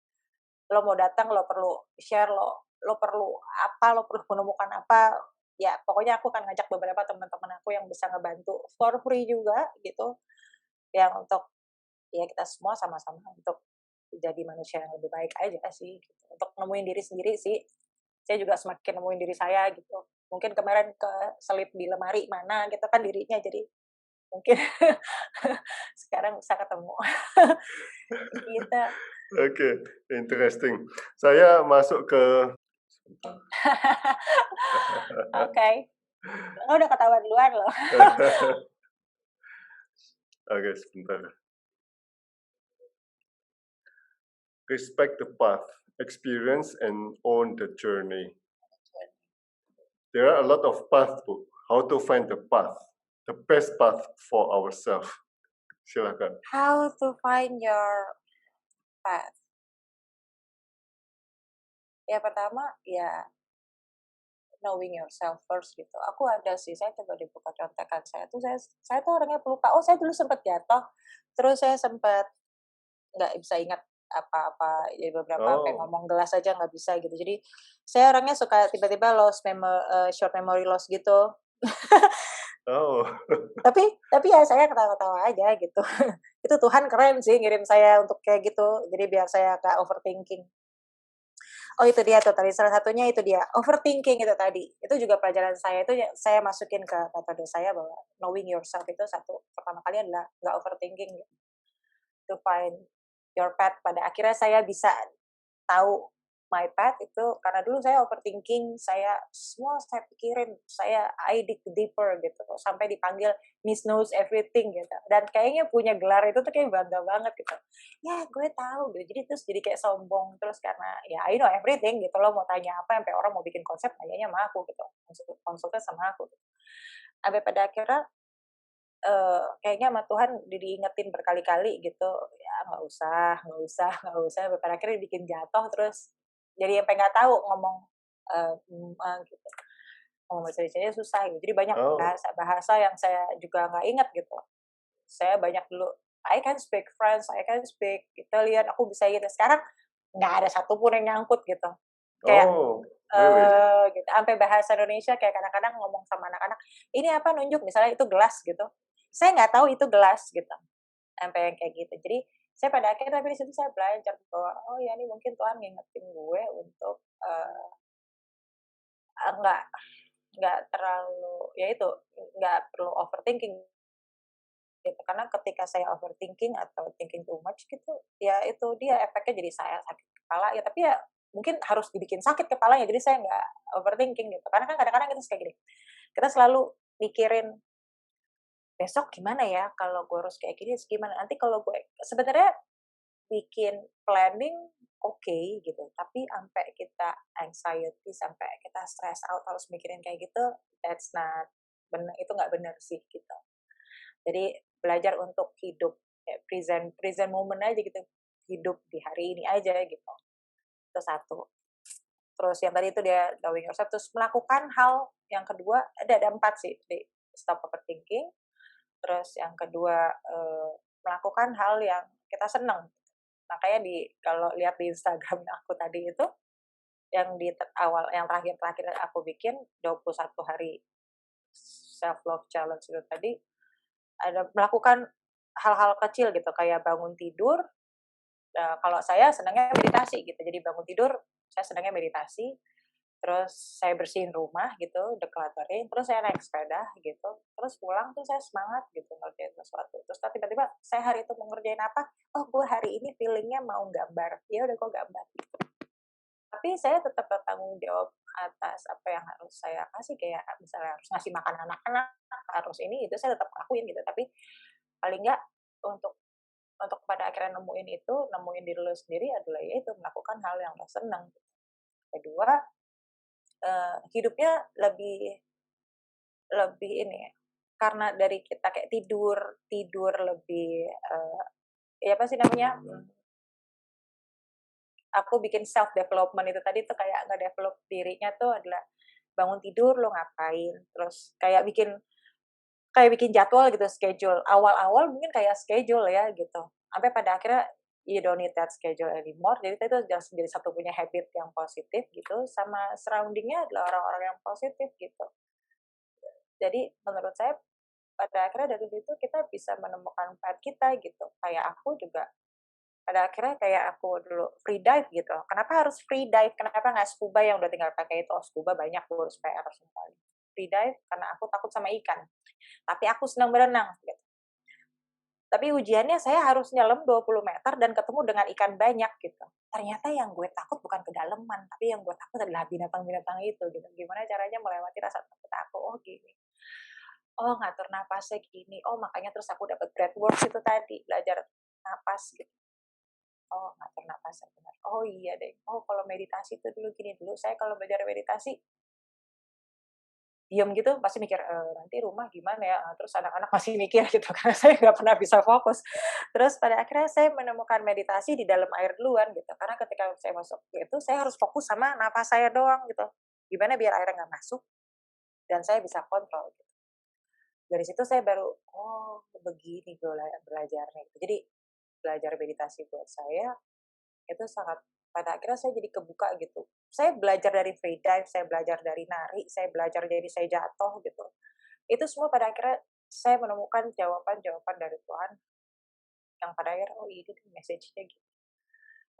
Lo mau datang, lo perlu share, lo perlu apa, lo perlu menemukan apa, ya pokoknya aku akan ngajak beberapa teman-teman aku yang bisa ngebantu for free juga gitu, yang untuk ya kita semua sama-sama untuk jadi manusia yang lebih baik aja sih gitu. Untuk nemuin diri sendiri sih, saya juga semakin nemuin diri saya gitu. Mungkin kemarin keselip di lemari mana gitu kan dirinya, jadi mungkin sekarang bisa ketemu. Gitu. Oke, interesting. Saya masuk ke Oke. Lo udah ketawa duluan loh. Oke, sebentar. Respect the path, experience and own the journey. there are a lot of paths, Bu. How to find the path, the best path for ourselves. Silakan. How to find your path? Ya pertama ya knowing yourself first gitu. Aku ada sih, saya coba dibuka contekan saya tuh, saya tuh orangnya pelupa. Oh, saya dulu sempat jatuh, terus saya sempat nggak bisa ingat apa-apa, jadi beberapa sampai Oh, ngomong gelas aja nggak bisa gitu. Jadi saya orangnya suka tiba-tiba short memory loss gitu. oh, Tapi ya saya ketawa-ketawa aja gitu. Itu Tuhan keren sih ngirim saya untuk kayak gitu. Jadi biar saya nggak overthinking. Oh itu dia tuh tadi, salah satunya itu dia, overthinking itu tadi. Itu juga pelajaran saya, itu saya masukin ke metode saya bahwa knowing yourself itu pertama kali adalah nggak overthinking gitu. To find your path. Pada akhirnya saya bisa tahu my path itu karena dulu saya overthinking, semua saya pikirin, I dig deeper gitu, sampai dipanggil Miss Knows Everything gitu. Dan kayaknya punya gelar itu tuh kayak bangga banget gitu. Ya gue tahu gitu. Jadi terus jadi kayak sombong terus karena ya I know everything gitu loh, mau tanya apa sampai orang mau bikin konsep nanyanya sama aku gitu. Konsulnya sama aku. Gitu. Sampai pada akhirnya kayaknya sama Tuhan diingetin berkali-kali gitu, ya nggak usah, pada akhirnya bikin jatuh terus jadi sampai nggak tahu ngomong, gitu. Ngomong bahasa Indonesianya susah gitu, jadi banyak oh, bahasa-bahasa yang saya juga nggak ingat gitu. Saya banyak dulu, I can speak French, I can speak Italian, aku bisa gitu. Sekarang nggak ada satupun yang nyangkut gitu. Kayak, oh, really? gitu, sampai bahasa Indonesia kayak kadang-kadang ngomong sama anak-anak, "Ini apa?" Nunjuk, misalnya itu gelas gitu. Saya nggak tahu itu gelas gitu, sampai yang kayak gitu. Jadi, saya pada akhirnya tapi di situ saya belajar bahwa, oh ya ini mungkin Tuhan ngingetin gue untuk, nggak terlalu ya itu, nggak perlu overthinking gitu. Karena ketika saya overthinking atau thinking too much gitu, ya itu dia efeknya jadi saya sakit kepala ya, tapi ya mungkin harus dibikin sakit kepalanya, jadi saya nggak overthinking gitu. Karena kan kadang-kadang kita kayak gini, kita selalu mikirin, "Besok gimana ya kalau gue harus kayak gini, gimana? Nanti kalau gue" sebenarnya bikin planning oke gitu, tapi sampai kita anxiety, sampai kita stress out harus mikirin kayak gitu, that's not bener, itu nggak bener sih gitu. Jadi belajar untuk hidup kayak present present moment aja gitu, hidup di hari ini aja gitu. Itu satu. Terus yang tadi itu dia knowing yourself, terus melakukan hal yang kedua, ada 4 sih, di stop overthinking, terus yang kedua, melakukan hal yang kita seneng. Makanya kalau lihat di Instagram aku tadi itu, yang di awal, yang terakhir-terakhir aku bikin 21 hari self love challenge itu tadi, ada melakukan hal-hal kecil gitu, kayak bangun tidur, kalau saya senangnya meditasi gitu, jadi bangun tidur, saya senangnya meditasi, terus saya bersihin rumah gitu, decluttering, terus saya naik sepeda gitu, terus pulang tuh saya semangat gitu ngerjain sesuatu. Terus tiba-tiba saya hari itu mau ngerjain apa, oh gue hari ini feelingnya mau gambar, ya udah gue gambar. Tapi saya tetap bertanggung jawab atas apa yang harus saya kasih, kayak misalnya harus ngasih makan anak-anak, harus ini itu saya tetap lakuin gitu. Tapi paling enggak untuk pada akhirnya nemuin diri lo sendiri adalah yaitu melakukan hal yang lo senang. Kedua, hidupnya lebih lebih ini ya, karena dari kita kayak tidur tidur lebih, ya apa sih namanya, aku bikin self development itu tadi tuh kayak nge-develop dirinya tuh adalah bangun tidur lo ngapain, terus kayak bikin jadwal gitu, schedule. Awal-awal mungkin kayak schedule ya gitu, sampai pada akhirnya you don't need that schedule anymore. Jadi itu jadi satu punya habit yang positif gitu, sama surrounding-nya adalah orang-orang yang positif gitu. Jadi menurut saya pada akhirnya dari situ kita bisa menemukan path kita gitu. Kayak aku juga pada akhirnya kayak aku dulu free dive gitu. Kenapa harus free dive? Kenapa nggak scuba yang udah tinggal pakai itu? Oh, scuba banyak harus PR semua. Free dive karena aku takut sama ikan. Tapi aku senang berenang gitu. Tapi ujiannya saya harus nyelam 20 meter dan ketemu dengan ikan banyak gitu. Ternyata yang gue takut bukan kedalaman, tapi yang gue takut adalah binatang-binatang itu gitu. Gimana caranya melewati rasa takut aku? Oh gini. Oh ngatur napasnya gini. Oh makanya terus aku dapat breathwork itu tadi, belajar napas gitu. Oh ngatur napasnya benar. Oh iya deh. Oh kalau meditasi itu dulu gini dulu. Saya kalau belajar meditasi diem gitu pasti mikir, nanti rumah gimana ya, terus anak-anak masih mikir gitu karena saya nggak pernah bisa fokus. Terus pada akhirnya saya menemukan meditasi di dalam air duluan gitu, karena ketika saya masuk itu saya harus fokus sama napas saya doang gitu. Gimana biar airnya nggak masuk dan saya bisa kontrol gitu. Dari situ saya baru, oh begini belajarnya gitu. Jadi belajar meditasi buat saya itu sangat pada akhirnya saya jadi kebuka gitu. Saya belajar dari free dive, saya belajar dari nari, saya belajar dari saya jatuh gitu. Itu semua pada akhirnya saya menemukan jawaban-jawaban dari Tuhan yang pada akhirnya, oh ini tuh message-nya gitu.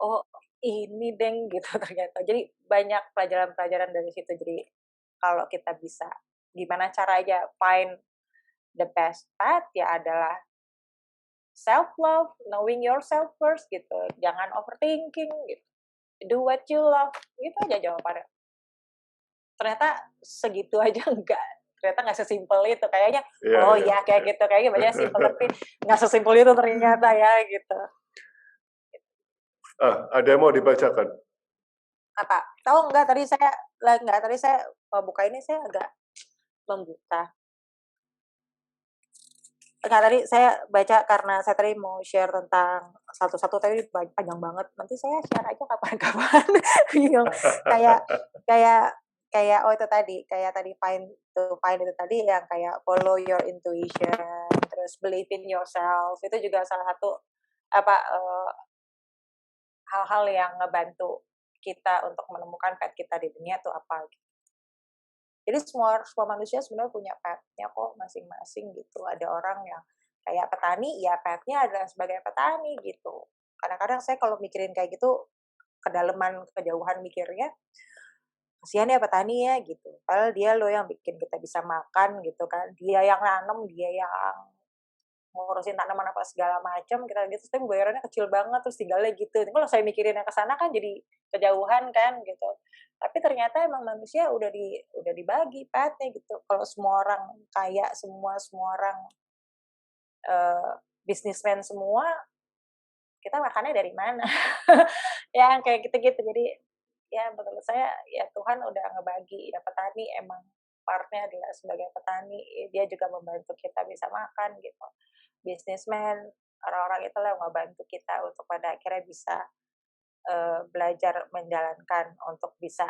Oh ini deng gitu ternyata. Jadi banyak pelajaran-pelajaran dari situ. Jadi kalau kita bisa gimana caranya find the best path ya adalah self love, knowing yourself first gitu. Jangan overthinking gitu. Do what you love. Itu aja jawabannya. Ternyata segitu aja enggak. Ternyata nggak sesimpel itu. Kayaknya, Iya, oh iya. ya kayak gitu. Kayaknya banyak simpel, tapi nggak sesimpel itu ternyata ya gitu. Ada yang mau dibacakan? Apa? Tahu nggak tadi saya buka ini saya agak membuka. Enggak, tadi saya baca karena saya tadi mau share tentang satu-satu tapi panjang banget. Nanti saya share aja kapan-kapan. Bingung. Kayak kayak kayak oh itu tadi, kayak tadi find itu tadi yang kayak follow your intuition, terus believe in yourself. Itu juga salah satu apa hal-hal yang ngebantu kita untuk menemukan path kita di dunia itu apa. Jadi semua manusia sebenarnya punya path-nya kok masing-masing gitu. Ada orang yang kayak petani, ya path-nya adalah sebagai petani gitu. Kadang-kadang saya kalau mikirin kayak gitu, kedalaman, kejauhan mikirnya, kasihan ya petani ya gitu. Padahal dia loh yang bikin kita bisa makan gitu kan. Dia yang nanam, dia yang ngurusin tanaman apa segala macam kita gitu, tapi bayarannya kecil banget terus tinggalnya gitu. Kalau saya mikirin yang ke sana kan jadi kejauhan kan gitu. Tapi ternyata emang manusia udah dibagi path-nya gitu. Kalau semua orang kaya semua orang bisnismen semua, kita makannya dari mana? Ya kayak gitu-gitu. Jadi ya menurut saya ya Tuhan udah ngebagi ya petani emang partnya adalah sebagai petani, dia juga membantu kita bisa makan gitu. Bisnismen, orang-orang itulah yang ngebantu kita untuk pada akhirnya bisa belajar menjalankan untuk bisa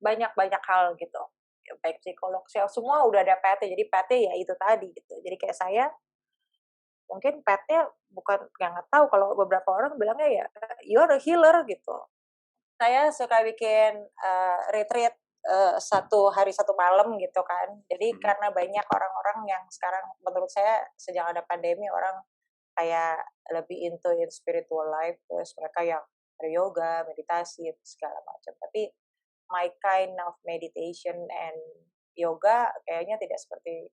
banyak hal gitu. Ya, baik psikolog, semua udah ada PT. Jadi PT ya itu tadi gitu. Jadi kayak saya mungkin PT bukan nggak tahu kalau beberapa orang bilangnya ya you're a healer gitu. Saya suka bikin retreat 1 hari 1 malam gitu kan. Jadi karena banyak orang-orang yang sekarang menurut saya sejak ada pandemi orang kayak lebih into spiritual life, terus mereka yang yoga, meditasi, segala macam. Tapi my kind of meditation and yoga kayaknya tidak seperti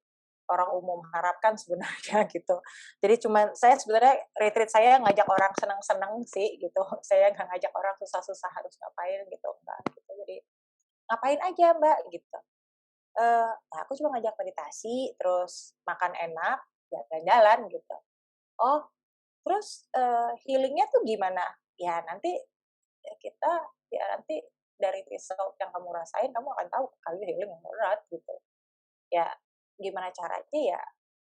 orang umum harapkan sebenarnya gitu. Jadi saya sebenarnya retreat saya ngajak orang senang-senang sih gitu. Saya nggak ngajak orang susah-susah harus ngapain gitu, enggak gitu. Jadi ngapain aja Mbak gitu. Nah aku cuma ngajak meditasi, terus makan enak, jalan-jalan gitu. Oh, terus healingnya tuh gimana? Ya nanti nanti dari result yang kamu rasain kamu akan tahu kali healing yang berat gitu. Ya gimana caranya ya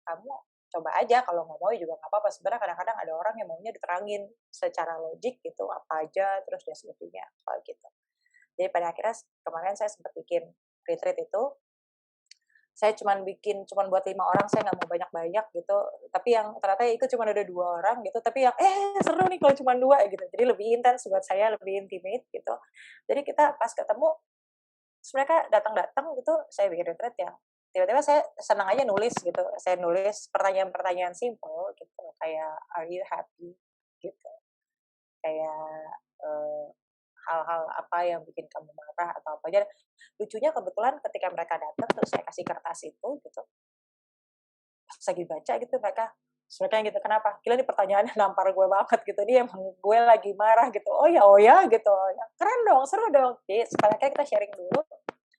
kamu coba aja, kalau nggak mau juga nggak apa-apa. Sebenarnya kadang-kadang ada orang yang maunya diterangin secara logik gitu apa aja terus deskripsinya apa gitu. Jadi pada akhirnya kemarin saya sempat bikin retreat itu, saya cuman buat 5 orang, saya nggak mau banyak-banyak gitu. Tapi yang ternyata itu cuma ada 2 orang gitu, tapi yang seru nih kalau cuma 2 gitu. Jadi lebih intens buat saya, lebih intimate gitu. Jadi kita pas ketemu, terus mereka datang-datang gitu, saya bikin retreat yang tiba-tiba saya senang aja nulis gitu. Saya nulis pertanyaan-pertanyaan simple gitu, kayak are you happy gitu. Kayak hal-hal apa yang bikin kamu marah atau apa aja. Lucunya kebetulan ketika mereka datang terus saya kasih kertas itu gitu, pas lagi baca gitu mereka yang gitu, kenapa? Gila nih pertanyaannya nampar gue banget gitu, dia emang gue lagi marah gitu. Oh ya gitu, ya, keren dong, seru dong. Jadi sebenarnya kita sharing dulu,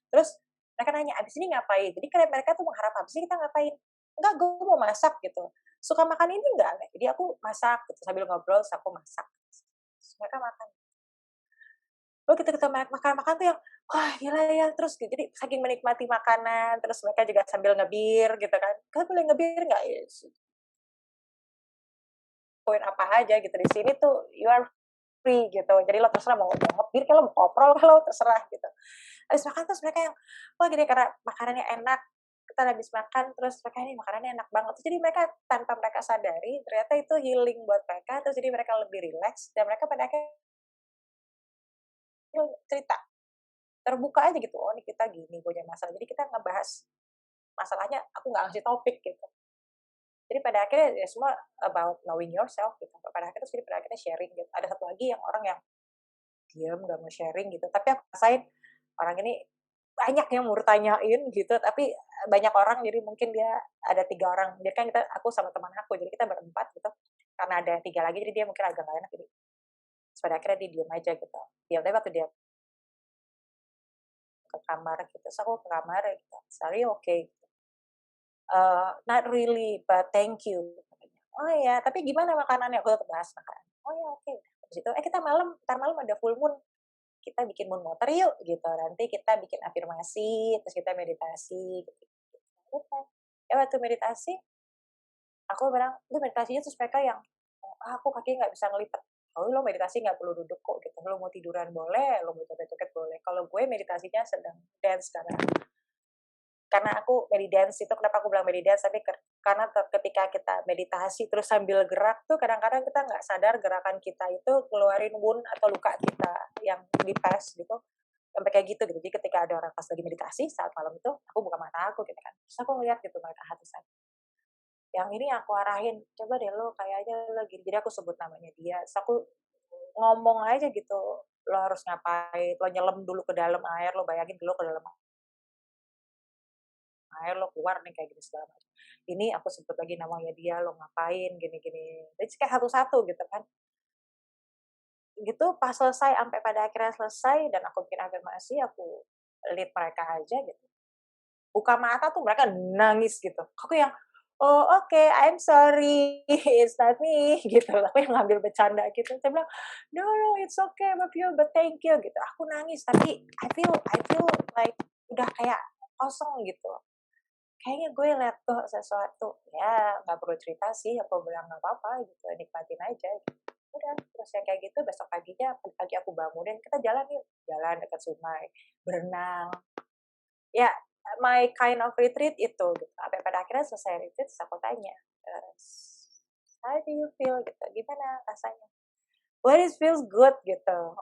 terus mereka nanya abis ini ngapain. Jadi kayak mereka tuh mengharap abis ini kita ngapain. Enggak, gue mau masak gitu. Suka makan ini enggak? Jadi aku masak gitu, sambil ngobrol terus aku masak, terus mereka makan. Lalu kita makan tuh yang, wah gila ya, terus jadi saking menikmati makanan, terus mereka juga sambil ngebir gitu kan, "Kalian boleh ngebir nggak?" Ya, poin apa aja gitu, di sini tuh you are free gitu, jadi lo terserah mau ngebir kek, lo mau koprol kek, lo terserah gitu. Habis makan terus mereka yang, wah gini karena makanannya enak, kita habis makan terus mereka ini makanannya enak banget. Terus jadi mereka tanpa mereka sadari ternyata itu healing buat mereka, terus jadi mereka lebih rileks dan mereka pada akhirnya cerita, terbuka aja gitu, "Oh ini kita gini punya masalah." Jadi kita ngebahas masalahnya, aku nggak ngasih topik gitu. Jadi pada akhirnya ya semua about knowing yourself gitu. Pada akhirnya terus jadi pada akhirnya sharing gitu. Ada satu lagi yang orang yang diam, nggak mau sharing gitu, tapi aku rasain orang ini banyak yang mau tanyain gitu, tapi banyak orang jadi mungkin dia ada 3 orang. Jadi kan aku sama teman aku, jadi kita berempat gitu. Karena ada 3 lagi, jadi dia mungkin agak nggak enak, jadi terus pada akhirnya dia diem aja gitu. Diam, tapi waktu dia ke kamar gitu, terus aku ke kamar gitu, "Sorry, okay." Not really, but thank you. Oh ya, tapi gimana makanannya? Aku tetap bahas makanan. Oh ya, oke. Habis itu, kita ntar malam ada full moon, kita bikin moon water yuk gitu. Nanti kita bikin afirmasi, terus kita meditasi gitu. Udah. Waktu meditasi, aku bilang, "Lu meditasinya terus mereka yang, aku kaki nggak bisa ngelipat." Oh, lo meditasi nggak perlu duduk kok gitu. Lo mau tiduran boleh, lo mau joget-joget boleh. Kalau gue meditasinya sedang dance karena aku dance itu kenapa aku bilang dance, tapi karena ketika kita meditasi terus sambil gerak tuh kadang-kadang kita nggak sadar gerakan kita itu keluarin wound atau luka kita yang di past gitu, sampai kayak gitu. Jadi ketika ada orang pas lagi meditasi saat malam itu, aku buka mata aku gitu kan, terus aku ngeliat gitu mereka hati saya, yang ini aku arahin, "Coba deh lo kayaknya lo gini." Jadi aku sebut namanya dia, terus aku ngomong aja gitu, "Lo harus ngapain, lo nyelam dulu ke dalam air, lo bayangin dulu ke dalam air, lo keluar nih kayak gini segala macam. Ini aku sebut lagi namanya dia, lo ngapain gini-gini. Jadi kayak satu-satu gitu kan. Gitu pas selesai sampai pada akhirnya selesai dan aku bikin afirmasi, aku lead mereka aja gitu. Buka mata tuh mereka nangis gitu. Aku yang, "Oh oke, I'm sorry, it's not me," gitu. Aku yang ngambil bercanda gitu. Saya bilang, "No, no, it's okay, but thank you," gitu. Aku nangis tapi I feel like udah kayak kosong gitu. Kayaknya gue let go sesuatu, ya nggak perlu cerita sih, aku bilang nggak apa-apa gitu, nikmatin aja gitu. Udah, terus yang kayak gitu besok paginya pagi aku bangunin, "Kita jalan yuk." Jalan dekat sungai, berenang. Ya, my kind of retreat itu gitu. Sampai pada akhirnya selesai retreat terus aku tanya, "How do you feel?" gitu, "Gimana rasanya?" "Well, it feels good," gitu.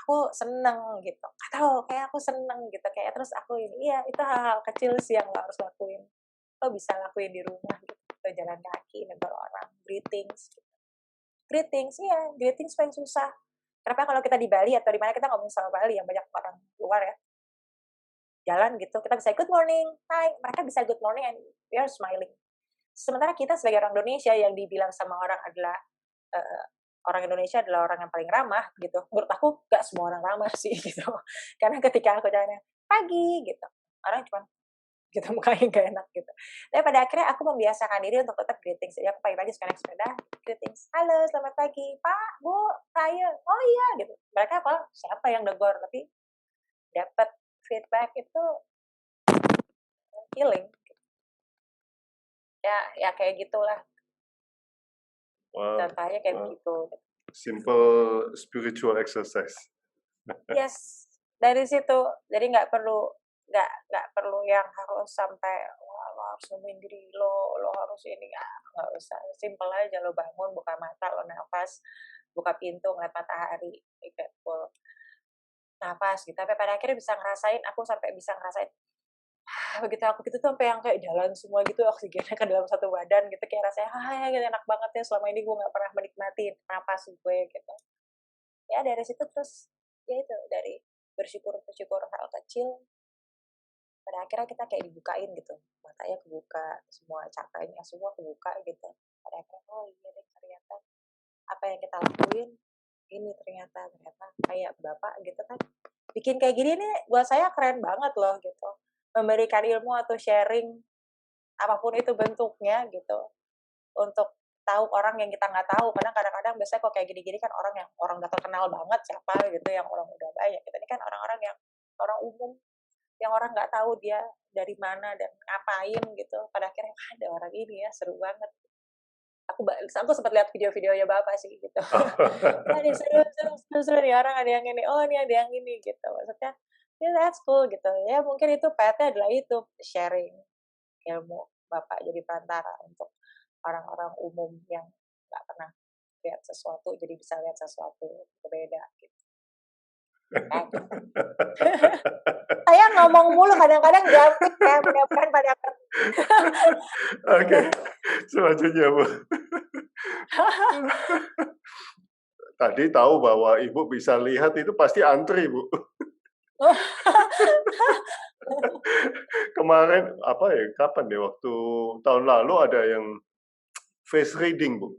Aku seneng gitu, nggak tahu kayak aku seneng gitu, kayak terus aku ini iya, itu hal-hal kecil sih yang lo harus lakuin. Lo bisa lakuin di rumah gitu, atau jalan kaki, negur orang, greetings gitu. Greetings, iya, greetings paling susah. Kenapa kalau kita di Bali atau di mana kita ngomong sama Bali yang banyak orang luar ya, jalan gitu, kita bisa good morning, hi, mereka bisa good morning and we are smiling. Sementara kita sebagai orang Indonesia yang dibilang sama orang adalah, eee, orang Indonesia adalah orang yang paling ramah gitu, menurut aku nggak semua orang ramah sih gitu. Karena ketika aku tanya, "Pagi," gitu, orang cuma gitu mukanya nggak enak gitu. Tapi pada akhirnya aku membiasakan diri untuk tetap greetings. Jadi aku pagi-pagi suka naik sepeda, greetings, "Halo, selamat pagi, Pak, Bu, saya." "Oh iya," gitu. Mereka apa, siapa yang negor, tapi dapat feedback itu healing. Ya ya kayak gitulah, Wow, contohnya kayak wow. begitu. Simple spiritual exercise. Yes, dari situ. Jadi nggak perlu yang harus sampai, wah lo harus nemuin diri lo harus ini, nggak usah. Simple aja lo bangun, buka mata, lo nafas, buka pintu, ngeliat matahari, full nafas gitu. Sampai pada akhirnya aku sampai bisa ngerasain, begitu aku gitu tuh sampai yang kayak jalan semua gitu oksigennya ke dalam satu badan gitu, kayak rasanya, ya gitu, enak banget ya, selama ini gue nggak pernah menikmati napas gue gitu. Ya dari situ terus, ya itu, dari bersyukur hal kecil, pada akhirnya kita kayak dibukain gitu, matanya kebuka, semua cakranya semua kebuka gitu. Pada akhirnya, oh iya deh ternyata apa yang kita lakuin ini ternyata kayak Bapak gitu kan, bikin kayak gini nih buat saya keren banget loh gitu. Memberikan ilmu atau sharing apapun itu bentuknya gitu, untuk tahu orang yang kita nggak tahu, karena kadang-kadang biasanya kok kayak gini-gini kan orang yang orang udah terkenal banget siapa gitu, yang orang udah banyak. Kita ini kan orang-orang yang orang umum, yang orang nggak tahu dia dari mana dan ngapain gitu. Pada akhirnya ada orang ini ya seru banget. Aku sempat lihat video-videonya Bapak sih gitu. Ini seru nih orang, ada yang ini, oh ini ada yang ini gitu. Maksudnya, ya that's cool gitu. Ya mungkin itu path-nya adalah itu, sharing ilmu Bapak jadi perantara untuk orang-orang umum yang nggak pernah lihat sesuatu, jadi bisa lihat sesuatu berbeda gitu. Saya ngomong mulu kadang-kadang gampang ya, mudah-mudahan pada Oke, selanjutnya Bu. Tadi tahu bahwa Ibu bisa lihat itu pasti antri Bu. Kemarin apa ya? Kapan deh? Waktu tahun lalu ada yang face reading Bu.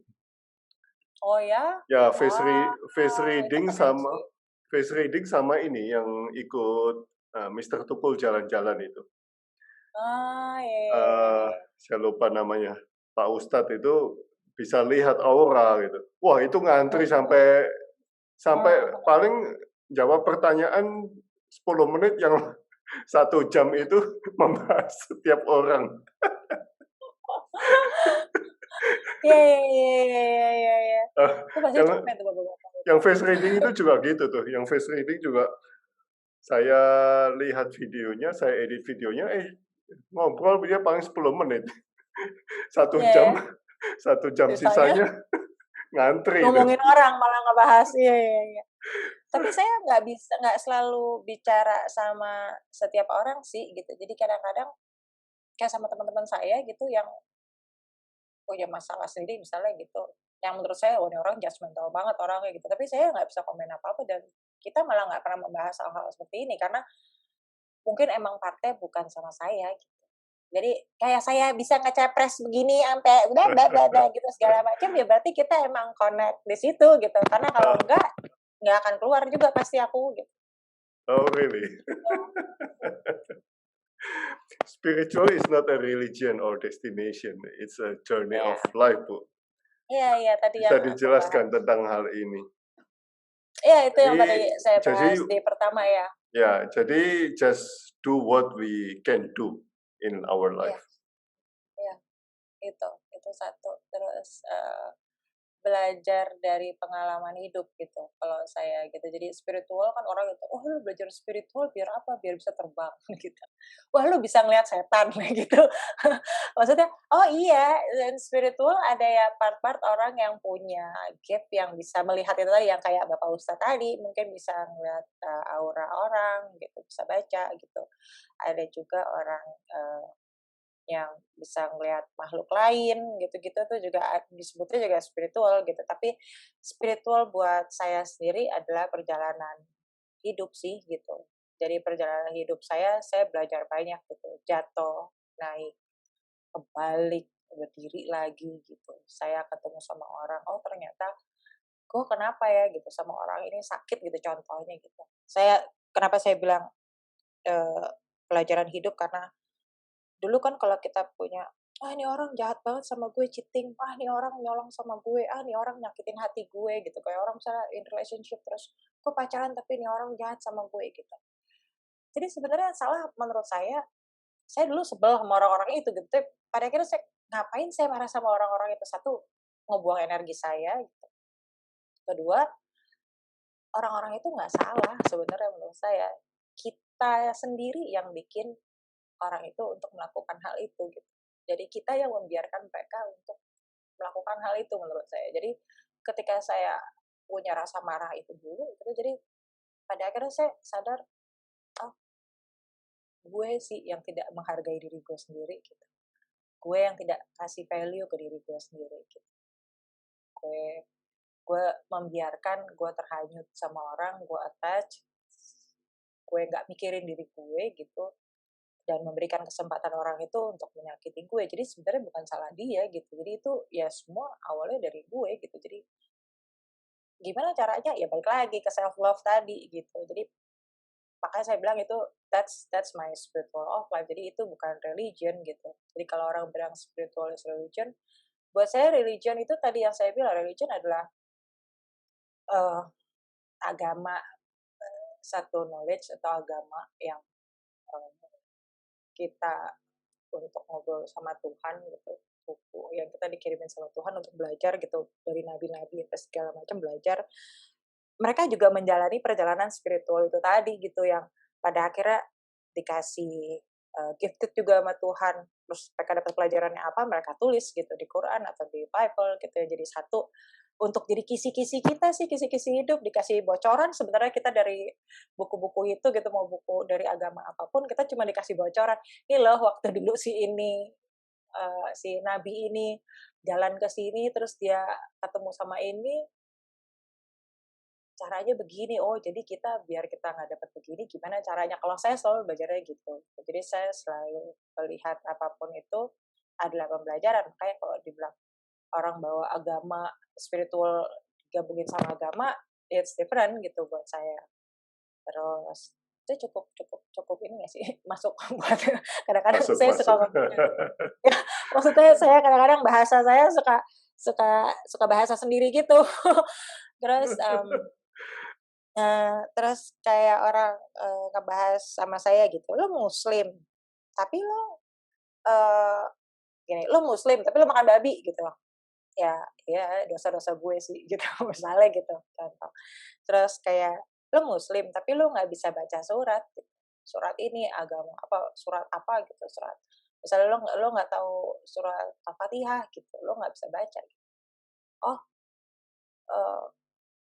Oh ya? Ya Wah, face itu reading keren sama sih. face reading sama ini yang ikut Mr. Tukul jalan-jalan itu. Iya. Saya lupa namanya. Pak Ustadz itu bisa lihat aura gitu. Wah itu ngantri sampai paling jawab pertanyaan 10 menit, yang 1 jam itu membahas setiap orang. Iya. Itu pasti yang capek tuh Bapak-bapak itu. yang face reading itu juga gitu tuh. Yang face reading juga saya lihat videonya, saya edit videonya, ngobrol dia paling 10 menit. 1 Iya jam, ya, 1 jam sisanya sisanya ngantri itu. ngomongin orang malah ngebahas. Iya. Tapi saya nggak selalu bicara sama setiap orang sih gitu. Jadi kadang-kadang kayak sama teman-teman saya gitu yang punya masalah sendiri misalnya gitu. Yang menurut saya, oh ini orang judgmental banget orangnya gitu. Tapi saya nggak bisa komen apa-apa dan kita malah nggak pernah membahas hal-hal seperti ini karena mungkin emang partnya bukan sama saya gitu. Jadi kayak saya bisa ngecepres begini sampai udah gitu segala macam ya berarti kita emang connect di situ gitu. Karena kalau enggak nggak akan keluar juga pasti aku gitu. Oh really? Spiritual is not a religion or destination. It's a journey Ya, of life, Bu. iya tadi Bisa yang aku dijelaskan bahas. tentang hal ini. Iya itu yang tadi Jadi, saya jadi bahas di pertama ya. jadi just do what we can do in our Iya, life. iya itu satu. Terus belajar dari pengalaman hidup gitu kalau saya gitu. Jadi spiritual kan orang itu, oh lu belajar spiritual biar apa? Biar bisa terbang gitu. Wah lu bisa ngeliat setan gitu. Maksudnya, oh iya, dan spiritual ada ya part-part orang yang punya gift yang bisa melihat itu tadi yang kayak Bapak Ustadz tadi, mungkin bisa ngeliat aura orang gitu, bisa baca gitu. Ada juga orang yang bisa ngelihat makhluk lain gitu-gitu tuh juga disebutnya juga spiritual gitu. Tapi spiritual buat saya sendiri adalah perjalanan hidup sih gitu. Jadi perjalanan hidup saya belajar banyak gitu. Jatuh, naik, kebalik, berdiri lagi gitu. Saya ketemu sama orang, oh ternyata gue kenapa ya gitu sama orang ini sakit gitu contohnya gitu. Kenapa saya bilang pelajaran hidup karena dulu kan kalau kita punya, ah ini orang jahat banget sama gue, cheating, ah ini orang nyolong sama gue, ah ini orang nyakitin hati gue gitu. Kayak orang misalnya in relationship terus, gue pacaran tapi ini orang jahat sama gue gitu. Jadi sebenarnya salah menurut saya dulu sebel sama orang-orang itu gitu. Tapi pada akhirnya ngapain saya marah sama orang-orang itu? Satu, ngebuang energi saya gitu. Kedua, orang-orang itu nggak salah sebenarnya menurut saya. Kita sendiri yang bikin orang itu untuk melakukan hal itu gitu. Jadi kita yang membiarkan mereka untuk melakukan hal itu menurut saya. Jadi ketika saya punya rasa marah itu dulu gitu, jadi pada akhirnya saya sadar, oh gue sih yang tidak menghargai diri gue sendiri gitu. Gue yang tidak kasih value ke diri gue sendiri gitu. Gue membiarkan gue terhanyut sama orang, gue attach, gue nggak mikirin diri gue gitu, dan memberikan kesempatan orang itu untuk menyakiti gue. Jadi sebenarnya bukan salah dia gitu. Jadi itu ya semua awalnya dari gue gitu. Jadi gimana caranya? Ya balik lagi ke self love tadi gitu. Jadi makanya saya bilang itu that's my spiritual of life. Jadi itu bukan religion gitu. Jadi kalau orang bilang spiritual is religion, buat saya religion itu tadi yang saya bilang, religion adalah agama, satu knowledge atau agama yang kita untuk ngobrol sama Tuhan gitu, buku yang kita dikirimin sama Tuhan untuk belajar gitu dari nabi-nabi apa segala macam belajar. Mereka juga menjalani perjalanan spiritual itu tadi gitu yang pada akhirnya dikasih gifted juga sama Tuhan. Terus mereka dapat pelajarannya apa, mereka tulis gitu di Quran atau di Bible gitu ya. Jadi satu untuk jadi kisi-kisi kita sih, kisi-kisi hidup, dikasih bocoran sebenarnya kita dari buku-buku itu gitu, mau buku dari agama apapun, kita cuma dikasih bocoran. Ini loh waktu dulu si ini, si nabi ini jalan ke sini, terus dia ketemu sama ini, caranya begini, oh jadi kita biar kita nggak dapat begini, gimana caranya? Kalau saya selalu belajarnya gitu. Jadi saya selalu melihat apapun itu adalah pembelajaran. Makanya kalau dibilang orang bawa agama spiritual gabungin sama agama, it's different gitu buat saya. Terus itu cukup ini nggak sih masuk buat kadang-kadang saya suka ngomong ya, maksudnya saya kadang-kadang bahasa saya suka bahasa sendiri gitu. Terus terus kayak orang ngebahas sama saya gitu, lo muslim tapi lo gini, lo muslim tapi lo makan babi gitu. Ya dosa-dosa gue sih gitu misalnya gitu contoh. Terus kayak lo muslim tapi lo nggak bisa baca surat gitu. Surat ini agama apa, surat apa gitu, surat misalnya lo nggak tahu surat Al-Fatihah gitu, lo nggak bisa baca gitu. Oh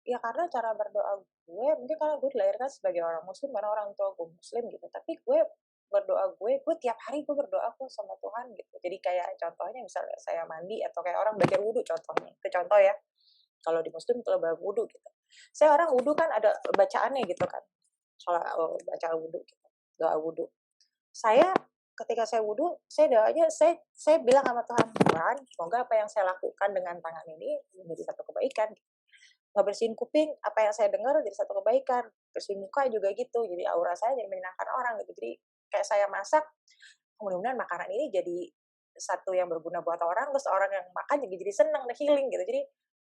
ya karena cara berdoa gue mungkin karena gue dilahirkan sebagai orang muslim karena orang tua gue muslim gitu, tapi gue berdoa gue tiap hari gue berdoa kok sama Tuhan gitu. Jadi kayak contohnya misalnya saya mandi atau kayak orang belajar wudhu contohnya, itu contoh ya. Kalau di muslim kalau wudhu gitu, saya orang wudhu kan ada bacaannya gitu kan, baca wudhu gitu, doa wudhu. Saya ketika saya wudhu, saya doanya saya bilang sama Tuhan, semoga apa yang saya lakukan dengan tangan ini menjadi satu kebaikan. Ngebersihin kuping, apa yang saya dengar jadi satu kebaikan. Bersihin muka juga gitu, jadi aura saya jadi menyenangkan orang gitu. Jadi kayak saya masak, mudah-mudahan makanan ini jadi satu yang berguna buat orang, terus orang yang makan juga jadi senang, healing gitu. Jadi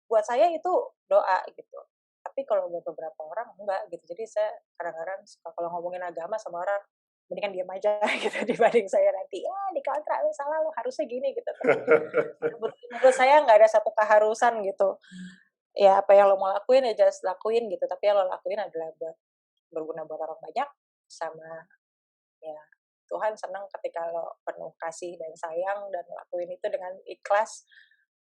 buat saya itu doa gitu. Tapi kalau buat beberapa orang enggak gitu. Jadi saya kadang-kadang suka kalau ngomongin agama sama orang, mendingan diam aja gitu dibanding saya nanti dikontra lu salah lu harusnya gini gitu. Menurut saya nggak ada satu keharusan gitu. Ya apa yang lo mau lakuin ya just lakuin gitu, tapi yang lo lakuin adalah berguna buat orang banyak, sama ya Tuhan senang ketika lo penuh kasih dan sayang dan lakuin itu dengan ikhlas,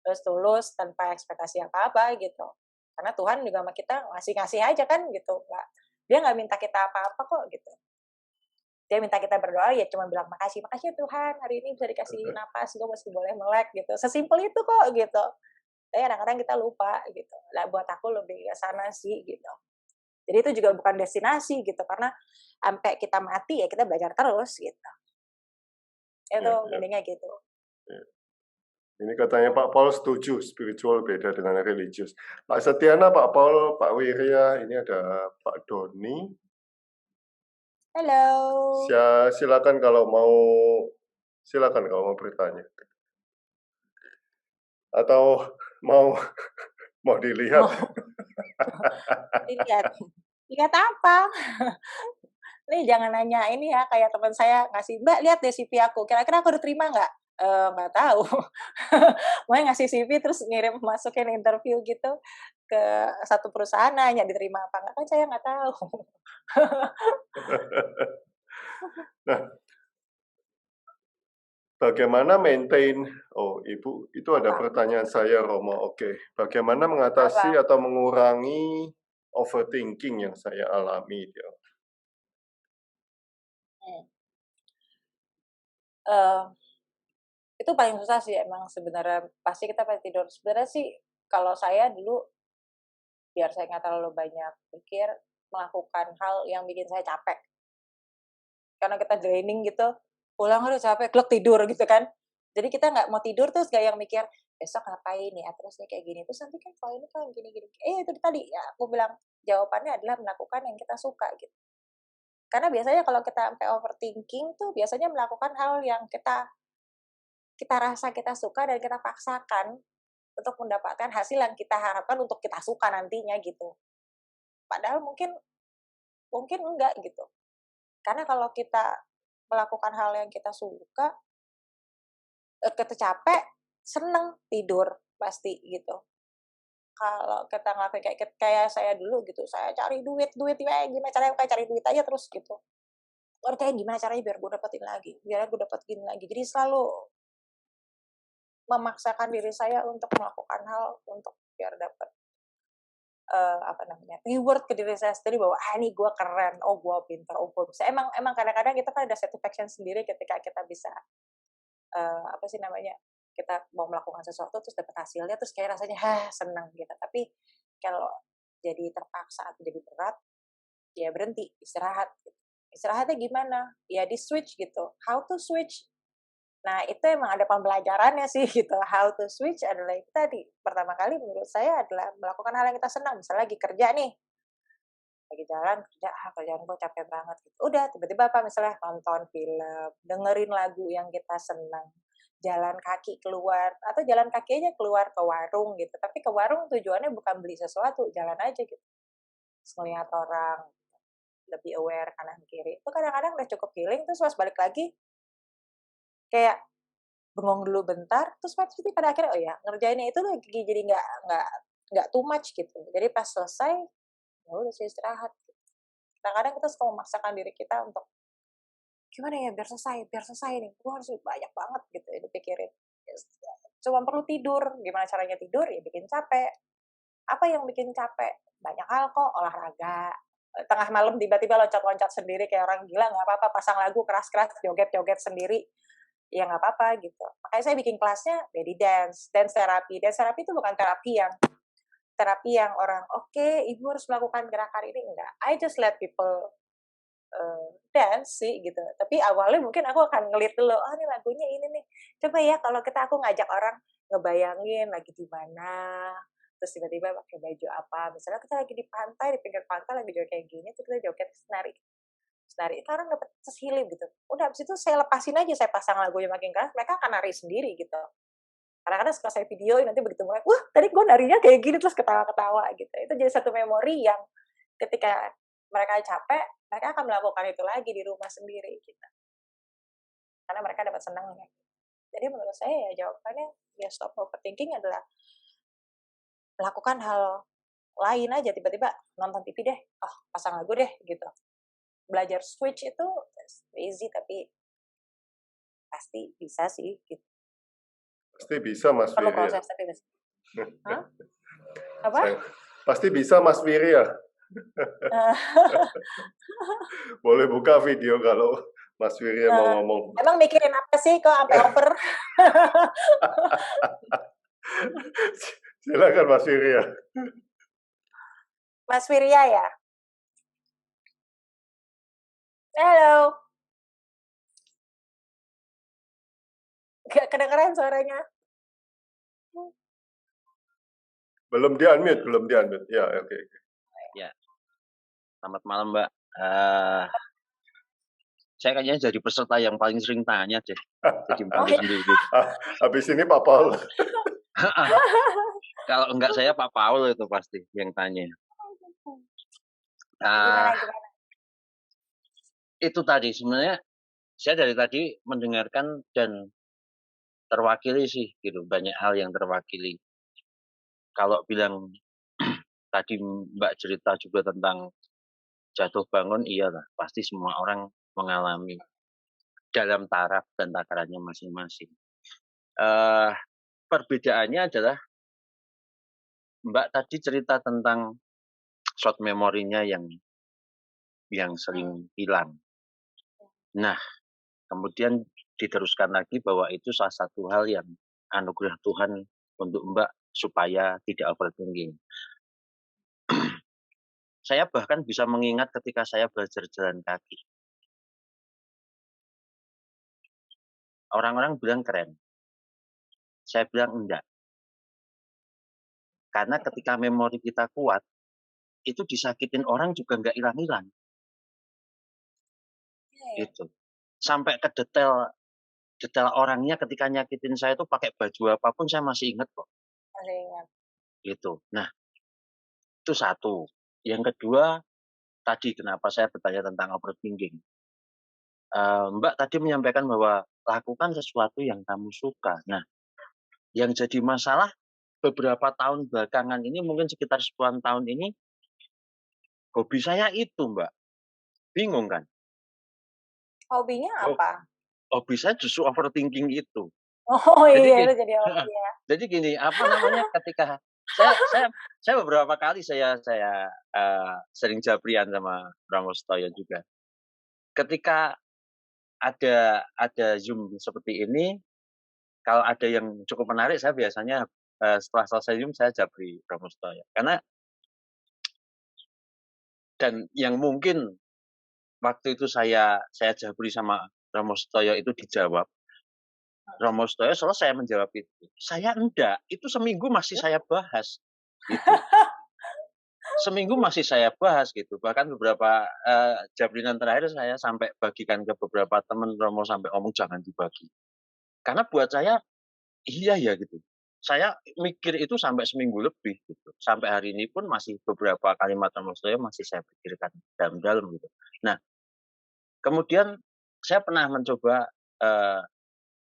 terus tulus tanpa ekspektasi apa-apa gitu. Karena Tuhan juga sama kita ngasih-ngasih aja kan gitu, dia nggak minta kita apa-apa kok gitu. Dia minta kita berdoa ya cuma bilang makasih ya Tuhan hari ini bisa dikasih napas, gue masih boleh melek gitu, sesimpel itu kok gitu. Tapi kadang-kadang kita lupa gitu. Nah, buat aku lebih ke sana sih gitu. Jadi itu juga bukan destinasi gitu, karena sampai kita mati ya kita belajar terus gitu. Itu meaningnya gitu. Ini katanya Pak Paul setuju, spiritual beda dengan religius. Pak Setiana, Pak Paul, Pak Wirya, ini ada Pak Doni. Halo. Silakan kalau mau bertanya. Atau mau dilihat. Lihat apa? Nih jangan nanya ini ya, kayak teman saya ngasih, Mbak lihat deh CV aku, kira-kira aku diterima nggak? Nggak tahu. Mau ngasih CV terus masukin interview gitu ke satu perusahaan, nanya diterima apa nggak, kan saya nggak tahu. Nah, bagaimana maintain, Ibu, itu ada pertanyaan saya, Romo, oke. Bagaimana mengatasi atau mengurangi overthinking yang saya alami? Itu paling susah sih emang sebenarnya, pasti kita pasti tidur. Sebenarnya sih kalau saya dulu, biar saya nggak terlalu banyak pikir, melakukan hal yang bikin saya capek. Karena kita draining gitu, pulang udah capek, kluk tidur gitu kan. Jadi kita nggak mau tidur terus kayak yang mikir, besok ngapain ya, terus kayak gini. Terus nanti kan kalau ini kan gini-gini. Itu tadi, ya aku bilang, jawabannya adalah melakukan yang kita suka gitu. Karena biasanya kalau kita sampai overthinking tuh biasanya melakukan hal yang kita kita rasa kita suka dan kita paksakan untuk mendapatkan hasil yang kita harapkan untuk kita suka nantinya gitu. Padahal mungkin enggak gitu. Karena kalau kita melakukan hal yang kita suka, kita capek, seneng tidur pasti gitu. Kalau kita ngelakuin kayak saya dulu gitu, saya cari duit ya gimana caranya, kayak cari duit aja terus gitu. Kayak gimana caranya biar gue dapetin lagi, biar gue dapetin lagi. Jadi selalu memaksakan diri saya untuk melakukan hal untuk biar dapat reward ke diri saya sendiri bahwa ini gue keren, oh gue pintar, oh gue bisa. Emang kadang-kadang kita kan ada satisfaction sendiri ketika kita bisa kita mau melakukan sesuatu terus dapat hasilnya terus kayak rasanya senang gitu. Tapi kalau jadi terpaksa atau jadi berat, ya berhenti, istirahat. Gitu. Istirahatnya gimana? Ya di switch gitu. How to switch? Nah itu emang ada pembelajarannya sih gitu. How to switch adalah itu tadi. Pertama kali menurut saya adalah melakukan hal yang kita senang. Misalnya lagi kerja nih, lagi jalan kerjaan gue capek banget gitu. Udah tiba-tiba misalnya nonton film, dengerin lagu yang kita senang, jalan kaki keluar atau jalan kaki aja keluar ke warung gitu. Tapi ke warung tujuannya bukan beli sesuatu, jalan aja gitu. Terus ngeliat orang, lebih aware kanan kiri. Itu kadang-kadang udah cukup healing, terus pas balik lagi kayak bengong dulu bentar, terus pasti pada akhirnya ngerjainnya itu lagi jadi nggak too much gitu. Jadi pas selesai ya udah saya istirahat. Kadang-kadang kita suka memaksakan diri kita untuk gimana ya biar selesai nih, gue harus banyak banget gitu ya dipikirin. Cuma perlu tidur, gimana caranya tidur ya bikin capek. Apa yang bikin capek? Banyak hal kok, olahraga. Tengah malam tiba-tiba loncat-loncat sendiri kayak orang gila, nggak apa-apa, pasang lagu keras-keras, joget-joget sendiri, ya nggak apa-apa gitu. Makanya saya bikin kelasnya belly dance therapy. Dance therapy itu bukan terapi yang orang, oke, ibu harus melakukan gerakan ini, enggak. I just let people dance sih gitu. Tapi awalnya mungkin aku akan ngeliat dulu, ini lagunya ini nih. Coba ya kalau aku ngajak orang ngebayangin lagi di mana, terus tiba-tiba pakai baju apa. Misalnya kita lagi di pantai, di pinggir pantai lagi joget kayak gini, terus kita joget senari. Itu orang dapat healing gitu. Udah habis itu saya lepasin aja, saya pasang lagunya makin keras, mereka akan nari sendiri gitu. Kadang-kadang suka saya videoin, nanti begitu mulai, wah tadi gue narinya kayak gini, terus ketawa-ketawa gitu. Itu jadi satu memori yang ketika mereka capek, mereka akan melakukan itu lagi di rumah sendiri gitu. Karena mereka dapat senangnya. Jadi menurut saya ya jawabannya ya stop overthinking adalah melakukan hal lain aja, tiba-tiba nonton TV deh, pasang lagu deh gitu. Belajar switch itu easy tapi pasti bisa sih gitu. Pasti bisa Mas Perlu Wiri. proses tapi bisa. Hah? Apa? Pasti bisa Mas Wiri ya. Boleh buka video kalau Mas Wiri mau ngomong. Emang mikirin apa sih kok sampai over? Silakan Mas Wiri ya. Mas Wirya ya? Halo. Gak kedengeran suaranya. Belum di-unmute. Ya, oke. Ya. Selamat malam, Mbak. Saya kayaknya jadi peserta yang paling sering tanya deh. Jadi malu sendiri. Habis ini Pak Paul. Kalau enggak saya Pak Paul itu pasti yang tanya. Gimana? Itu tadi sebenarnya saya dari tadi mendengarkan dan terwakili sih gitu, banyak hal yang terwakili. Kalau bilang tadi Mbak cerita juga tentang jatuh bangun, iyalah pasti semua orang mengalami dalam taraf dan takarannya masing-masing. Perbedaannya adalah Mbak tadi cerita tentang short memorinya yang sering hilang. Nah, kemudian diteruskan lagi bahwa itu salah satu hal yang anugerah Tuhan untuk Mbak supaya tidak overthinking. Saya bahkan bisa mengingat ketika saya belajar jalan kaki. Orang-orang bilang keren. Saya bilang enggak. Karena ketika memori kita kuat, itu disakitin orang juga enggak hilang-hilang. Gitu. Sampai ke detail detail orangnya ketika nyakitin saya itu pakai baju apapun saya masih ingat kok. Masih ingat. Gitu. Nah, itu satu. Yang kedua, tadi kenapa saya bertanya tentang overthinking. Mbak tadi menyampaikan bahwa lakukan sesuatu yang kamu suka. Nah, yang jadi masalah beberapa tahun belakangan ini, mungkin sekitar 10 tahun ini, hobi saya itu, Mbak. Bingung kan? Hobinya Oh, apa? hobi saya justru overthinking itu. Oh Jadi iya, gini, itu jadi hobi ya. jadi gini, apa namanya, ketika saya beberapa kali saya sering jabrian sama Pramostoyo juga. Ketika ada Zoom seperti ini, kalau ada yang cukup menarik, saya biasanya setelah selesai Zoom saya japri Pramostoyo. Dan yang mungkin waktu itu saya jabri sama Pramostoyo itu dijawab. Pramostoyo selesai menjawab itu. Saya enggak, itu seminggu masih saya bahas. Gitu. Seminggu masih saya bahas gitu. Bahkan beberapa jabrinan terakhir saya sampai bagikan ke beberapa teman Romo sampai ngomong jangan dibagi. Karena buat saya iya ya gitu. Saya mikir itu sampai seminggu lebih gitu. Sampai hari ini pun masih beberapa kalimat Pramostoyo masih saya pikirkan dalam-dalam gitu. Nah, kemudian saya pernah mencoba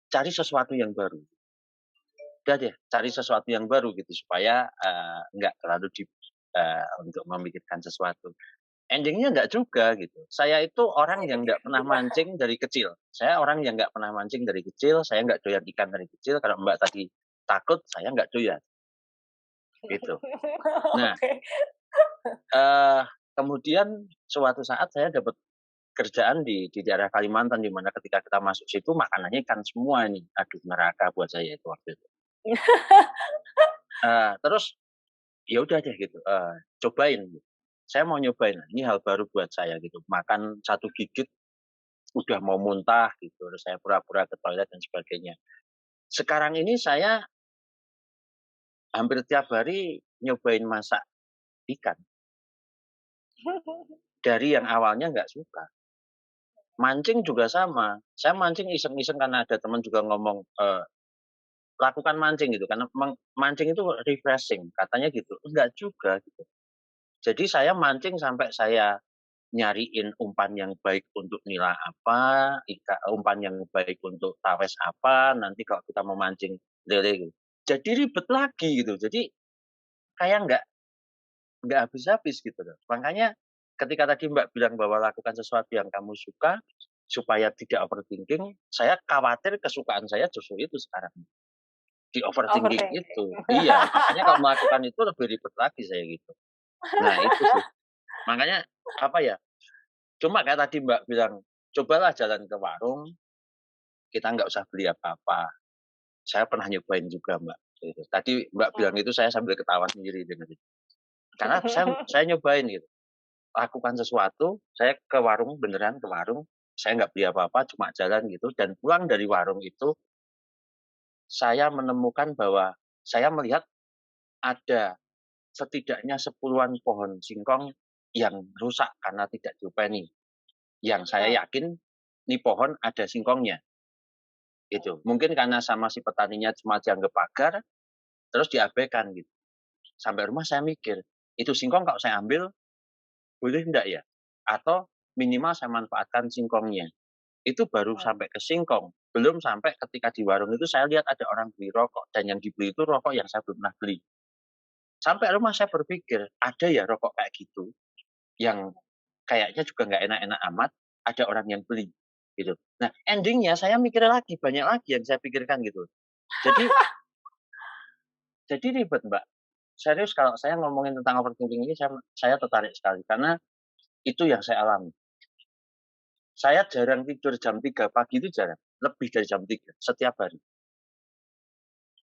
cari sesuatu yang baru. Udah deh, cari sesuatu yang baru gitu supaya nggak terlalu untuk memikirkan sesuatu. Endingnya nggak juga gitu. Saya itu orang yang nggak pernah mancing dari kecil. Saya orang yang nggak pernah mancing dari kecil. Saya nggak doyan ikan dari kecil. Kalau Mbak tadi takut, saya nggak doyan. Gitu. Nah, Oke. kemudian suatu saat saya dapat kerjaan di daerah Kalimantan, di mana ketika kita masuk situ makanannya ikan semua nih. Aduh, neraka buat saya itu waktu itu. Terus ya udah deh gitu, cobain. Saya mau nyobain, ini hal baru buat saya gitu. Makan satu gigit udah mau muntah gitu, terus saya pura-pura ke toilet dan sebagainya. Sekarang ini saya hampir tiap hari nyobain masak ikan. Dari yang awalnya nggak suka. Mancing juga sama. Saya mancing iseng-iseng karena ada teman juga ngomong, lakukan mancing gitu, karena mancing itu refreshing, katanya gitu. Enggak juga gitu. Jadi saya mancing sampai saya nyariin umpan yang baik untuk nila apa, umpan yang baik untuk tawes apa, nanti kalau kita mau mancing lele gitu. Jadi ribet lagi gitu. Jadi kayak nggak habis-habis gitu loh. Makanya ketika tadi Mbak bilang bahwa lakukan sesuatu yang kamu suka supaya tidak overthinking, saya khawatir kesukaan saya justru itu sekarang. Di overthinking Overthinking. itu. Iya, makanya kalau melakukan itu lebih ribet lagi saya gitu. Nah, itu sih. Makanya apa ya? Cuma kayak tadi Mbak bilang, cobalah jalan ke warung, kita nggak usah beli apa-apa. Saya pernah nyobain juga Mbak. Gitu. Tadi Mbak bilang itu saya sambil ketawa sendiri dengan itu. Karena saya nyobain gitu. Lakukan sesuatu, saya ke warung, beneran ke warung, saya nggak beli apa-apa, cuma jalan gitu. Dan pulang dari warung itu, saya menemukan bahwa saya melihat ada setidaknya 10-an pohon singkong yang rusak karena tidak diopeni. Yang saya yakin ini pohon ada singkongnya. Gitu. Mungkin karena sama si petaninya cuma dianggap pagar, terus diabaikan gitu. Sampai rumah saya mikir, itu singkong kalau saya ambil, boleh enggak ya? Atau minimal saya manfaatkan singkongnya. Itu baru sampai ke singkong. Belum sampai ketika di warung itu saya lihat ada orang beli rokok. Dan yang dibeli itu rokok yang saya belum pernah beli. Sampai rumah saya berpikir, ada ya rokok kayak gitu, yang kayaknya juga nggak enak-enak amat, ada orang yang beli. Gitu. Nah, endingnya saya mikir lagi, banyak lagi yang saya pikirkan gitu. Jadi ribet Mbak. Serius kalau saya ngomongin tentang overthinking ini, saya tertarik sekali. Karena itu yang saya alami. Saya jarang tidur jam 3 pagi itu jarang. Lebih dari jam 3 setiap hari.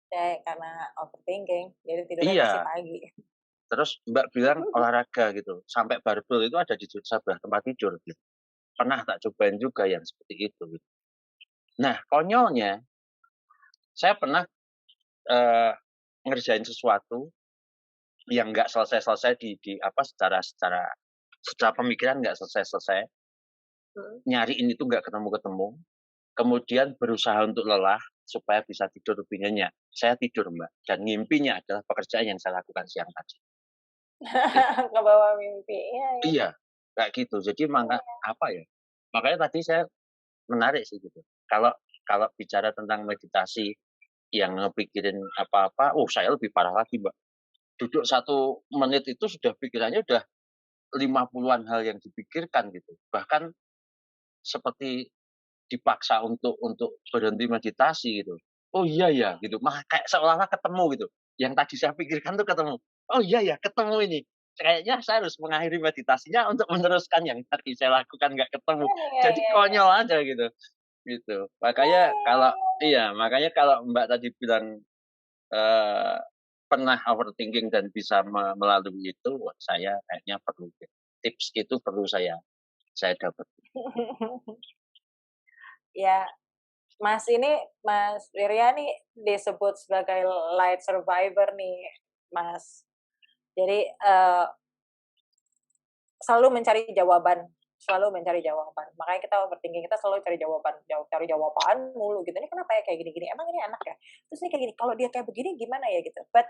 Ya, karena overthinking, jadi tidurnya Iya. pasti pagi. Terus Mbak bilang olahraga gitu. Sampai barbel itu ada di sebelah tempat tidur. Gitu. Pernah tak cobain juga yang seperti itu. Gitu. Nah, konyolnya, saya pernah ngerjain sesuatu yang nggak selesai-selesai secara pemikiran nggak selesai-selesai. Nyariin itu nggak ketemu-ketemu. kemudian berusaha untuk lelah supaya bisa tidur lebih nyenyak. Saya tidur, Mbak, dan ngimpinya adalah pekerjaan yang saya lakukan siang tadi. Kebawa mimpi, iya. Iya, kayak gitu. Jadi apa ya? Makanya tadi saya menarik sih gitu. Kalau kalau bicara tentang meditasi yang ngepikirin apa-apa, saya lebih parah lagi, Mbak. Duduk 1 menit itu sudah pikirannya udah 50-an hal yang dipikirkan gitu. Bahkan seperti dipaksa untuk berhenti meditasi gitu. Oh iya ya gitu. Malah kayak seolah-olah ketemu gitu. Yang tadi saya pikirkan tuh ketemu. Oh iya ya, ketemu ini. Kayaknya saya harus mengakhiri meditasinya untuk meneruskan yang tadi saya lakukan nggak ketemu. Iya, Jadi iya, iya. konyol aja gitu. Gitu. Makanya makanya kalau Mbak tadi bilang pernah overthinking dan bisa melalui itu, saya kayaknya perlu tips itu perlu saya dapat. Ya, Mas Wirya nih disebut sebagai light survivor nih, Mas. Jadi selalu mencari jawaban. Makanya kita overthinking, kita selalu cari jawaban mulu gitu. Ini kenapa ya kayak gini-gini? Emang ini enak ya? Terus ini kayak gini, kalau dia kayak begini gimana ya gitu. But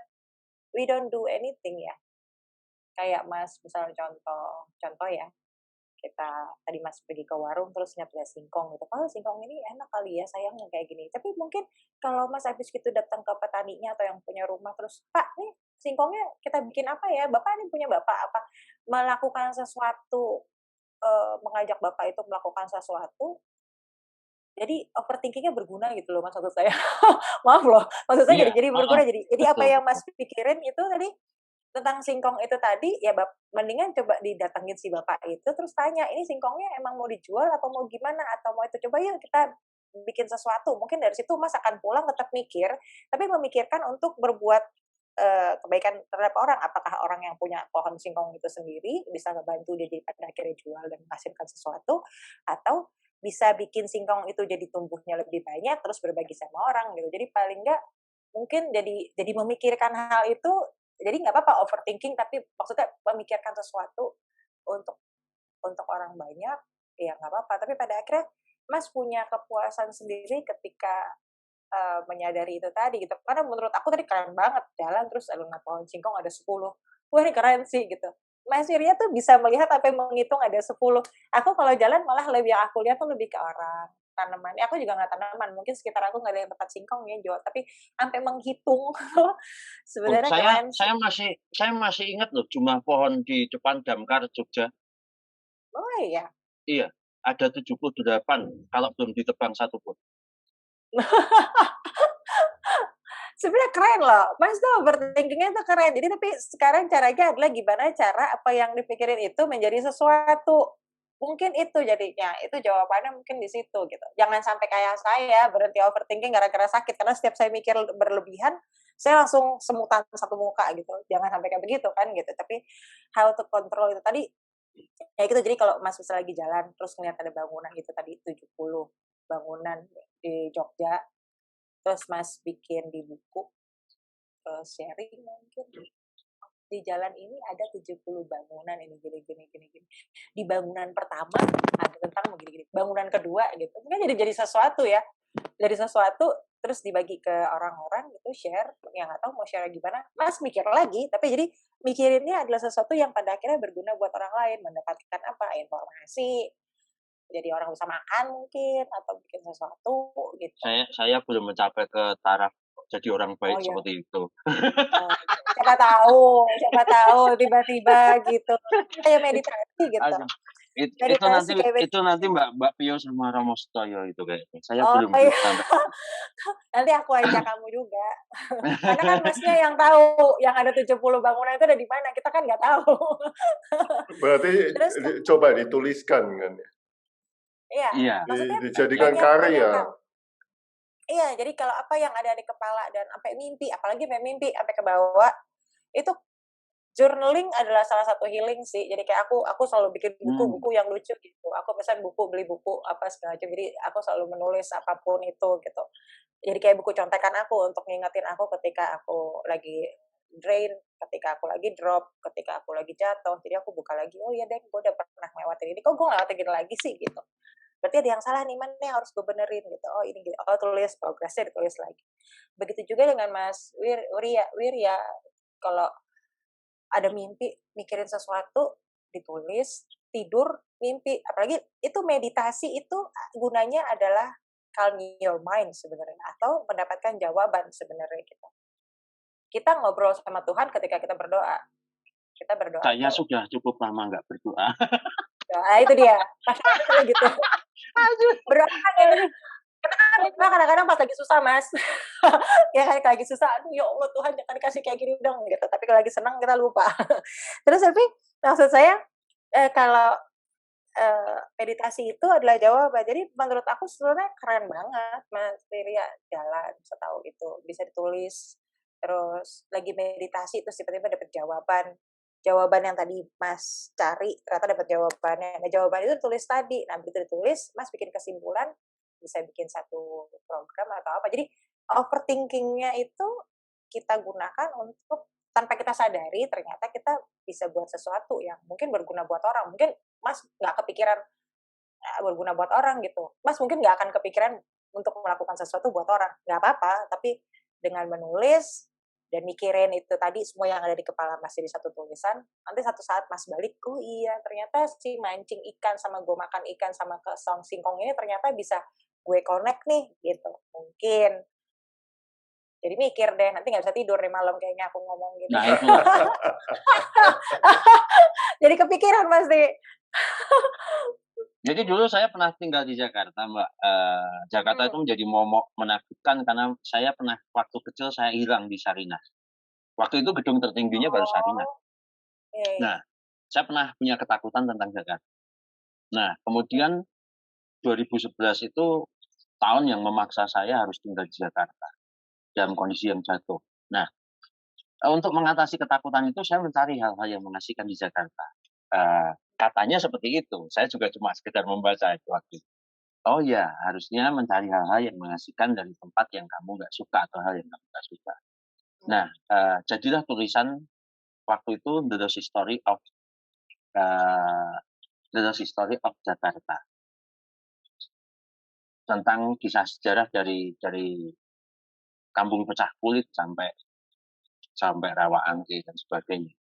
we don't do anything ya. Kayak Mas misalnya contoh ya. Kita tadi Mas pergi ke warung terus lihat singkong gitu. Kalau singkong ini enak kali ya, sayangnya kayak gini. Tapi mungkin kalau Mas habis gitu datang ke petaninya atau yang punya rumah terus, Pak, nih singkongnya kita bikin apa ya? Bapak ini punya Bapak apa? Melakukan sesuatu, mengajak Bapak itu melakukan sesuatu, jadi overthinking-nya berguna gitu loh Mas maksud saya. Maaf loh, maksud saya jadi berguna. Jadi apa yang Mas pikirin itu tadi tentang singkong itu tadi ya mendingan coba didatengin si bapak itu terus tanya ini singkongnya emang mau dijual atau mau gimana atau mau itu coba yuk kita bikin sesuatu. Mungkin dari situ Mas akan pulang tetap mikir tapi memikirkan untuk berbuat kebaikan terhadap orang. Apakah orang yang punya pohon singkong itu sendiri bisa membantu dia jadi pada akhirnya jual dan menghasilkan sesuatu, atau bisa bikin singkong itu jadi tumbuhnya lebih banyak terus berbagi sama orang gitu. Jadi paling enggak mungkin jadi memikirkan hal itu. Jadi nggak apa-apa overthinking, tapi maksudnya memikirkan sesuatu untuk orang banyak, ya nggak apa-apa. Tapi pada akhirnya Mas punya kepuasan sendiri ketika menyadari itu tadi gitu. Karena menurut aku tadi keren banget, jalan terus ada pohon singkong ada 10. Wah ini keren sih gitu. Mas Wirya tuh bisa melihat apa yang menghitung ada 10. Aku kalau jalan malah yang aku lihat tuh lebih ke orang, tanaman. Aku juga nggak tanaman, mungkin sekitar aku nggak ada yang tempat singkong ya jual, tapi sampai menghitung sebenarnya keren sih. Saya masih ingat loh jumlah pohon di depan Damkar Jogja. Oh iya. Iya, ada 78 kalau belum ditebang satu pun. Sebenarnya keren loh, Mas tuh overthinking-nya tuh keren. Jadi tapi sekarang caranya adalah gimana cara apa yang dipikirin itu menjadi sesuatu. Mungkin itu jadinya, itu jawabannya mungkin di situ gitu. Jangan sampai kayak saya berhenti overthinking gara-gara sakit, karena setiap saya mikir berlebihan, saya langsung semutan satu muka gitu. Jangan sampai kayak begitu kan gitu. Tapi how to control itu tadi, ya gitu. Jadi kalau Mas bisa lagi jalan, terus ngeliat ada bangunan gitu tadi, 70 bangunan di Jogja, terus Mas bikin di buku, terus sharing mungkin di jalan ini ada 70 bangunan ini gini. Di bangunan pertama ada tentang begini. Bangunan kedua gitu. Mungkin jadi sesuatu ya. Dari sesuatu terus dibagi ke orang-orang gitu, share. Yang nggak tahu mau share gimana. Mas mikir lagi, tapi jadi mikirinnya adalah sesuatu yang pada akhirnya berguna buat orang lain, mendapatkan apa? Informasi. Jadi orang bisa makan mungkin atau bikin sesuatu gitu. Saya belum mencapai ke taraf jadi orang baik seperti itu. Siapa tahu tiba-tiba gitu. Kayak meditasi gitu. Itu nanti Mbak Pio sama Romo Stoyo itu kayaknya. Saya belum sampai. Nanti aku ajak kamu juga. Karena kan Masnya yang tahu yang ada 70 bangunan itu ada di mana. Kita kan nggak tahu. Berarti coba dituliskan kan ya? Iya. Maksudnya dijadikan karya. Iya, jadi kalau apa yang ada di kepala dan sampai mimpi, apalagi mimpi sampai ke bawah, itu journaling adalah salah satu healing sih. Jadi kayak aku selalu bikin buku-buku yang lucu gitu. Aku pesan beli buku apa segala macam. Jadi aku selalu menulis apapun itu gitu. Jadi kayak buku contekan aku untuk ngingetin aku ketika aku lagi drain, ketika aku lagi drop, ketika aku lagi jatuh. Jadi aku buka lagi, oh iya deh, gue udah pernah ngelewatin ini. Kok gue ngelewatin gini lagi sih gitu. berarti ada yang salah nih, mana yang harus gue benerin gitu. Oh ini gitu. Oh tulis progresnya ditulis lagi. Begitu juga dengan Mas Wirya, kalau ada mimpi mikirin sesuatu ditulis, tidur mimpi, apalagi itu meditasi itu gunanya adalah calm your mind sebenarnya, atau mendapatkan jawaban sebenarnya gitu. Kita ngobrol sama Tuhan ketika kita berdoa. Kita berdoa. Kayaknya sudah cukup lama nggak berdoa. Nah, itu dia. Masalahnya gitu. Berdoa kan ya. Kita kadang-kadang pas lagi susah, Mas. Ya kayak lagi susah, aduh ya Allah Tuhan jangan dikasih kayak gini dong gitu. Tapi kalau lagi senang kita lupa. Terus tapi maksud saya kalau meditasi itu adalah jawaban. Jadi menurut aku sebenarnya keren banget Mas Wirya jalan bisa tahu itu, bisa ditulis. Terus lagi meditasi terus tiba-tiba dapat jawaban yang tadi Mas cari ternyata dapat jawabannya. Nah jawaban itu tulis tadi. Nah begitu ditulis, Mas bikin kesimpulan, bisa bikin satu program atau apa. Jadi overthinkingnya itu kita gunakan untuk tanpa kita sadari ternyata kita bisa buat sesuatu yang mungkin berguna buat orang. Mungkin Mas nggak kepikiran berguna buat orang gitu. Mas mungkin nggak akan kepikiran untuk melakukan sesuatu buat orang. Nggak apa-apa, tapi dengan menulis dan mikirin itu tadi semua yang ada di kepala Mas jadi satu tulisan, nanti satu saat Mas balik, oh iya ternyata si mancing ikan sama gue makan ikan sama ke song singkong ini ternyata bisa gue connect nih gitu. Mungkin jadi mikir deh, nanti nggak bisa tidur deh malam kayaknya aku ngomong gitu. Nah itu. Jadi kepikiran pasti. Jadi dulu saya pernah tinggal di Jakarta, Mbak. Jakarta itu menjadi momok menakutkan karena saya pernah waktu kecil saya hilang di Sarinah. Waktu itu gedung tertingginya baru Sarinah. Nah, saya pernah punya ketakutan tentang Jakarta. Nah, kemudian 2011 itu tahun yang memaksa saya harus tinggal di Jakarta dalam kondisi yang jatuh. Nah, untuk mengatasi ketakutan itu saya mencari hal-hal yang mengasihkan di Jakarta. Katanya seperti itu. Saya juga cuma sekedar membaca itu waktu itu. Oh ya, harusnya mencari hal-hal yang mengasihkan dari tempat yang kamu nggak suka atau hal yang kamu nggak suka. Nah, jadilah tulisan waktu itu The Lost History of Jakarta, tentang kisah sejarah dari kampung pecah kulit sampai Rawa Angke dan sebagainya.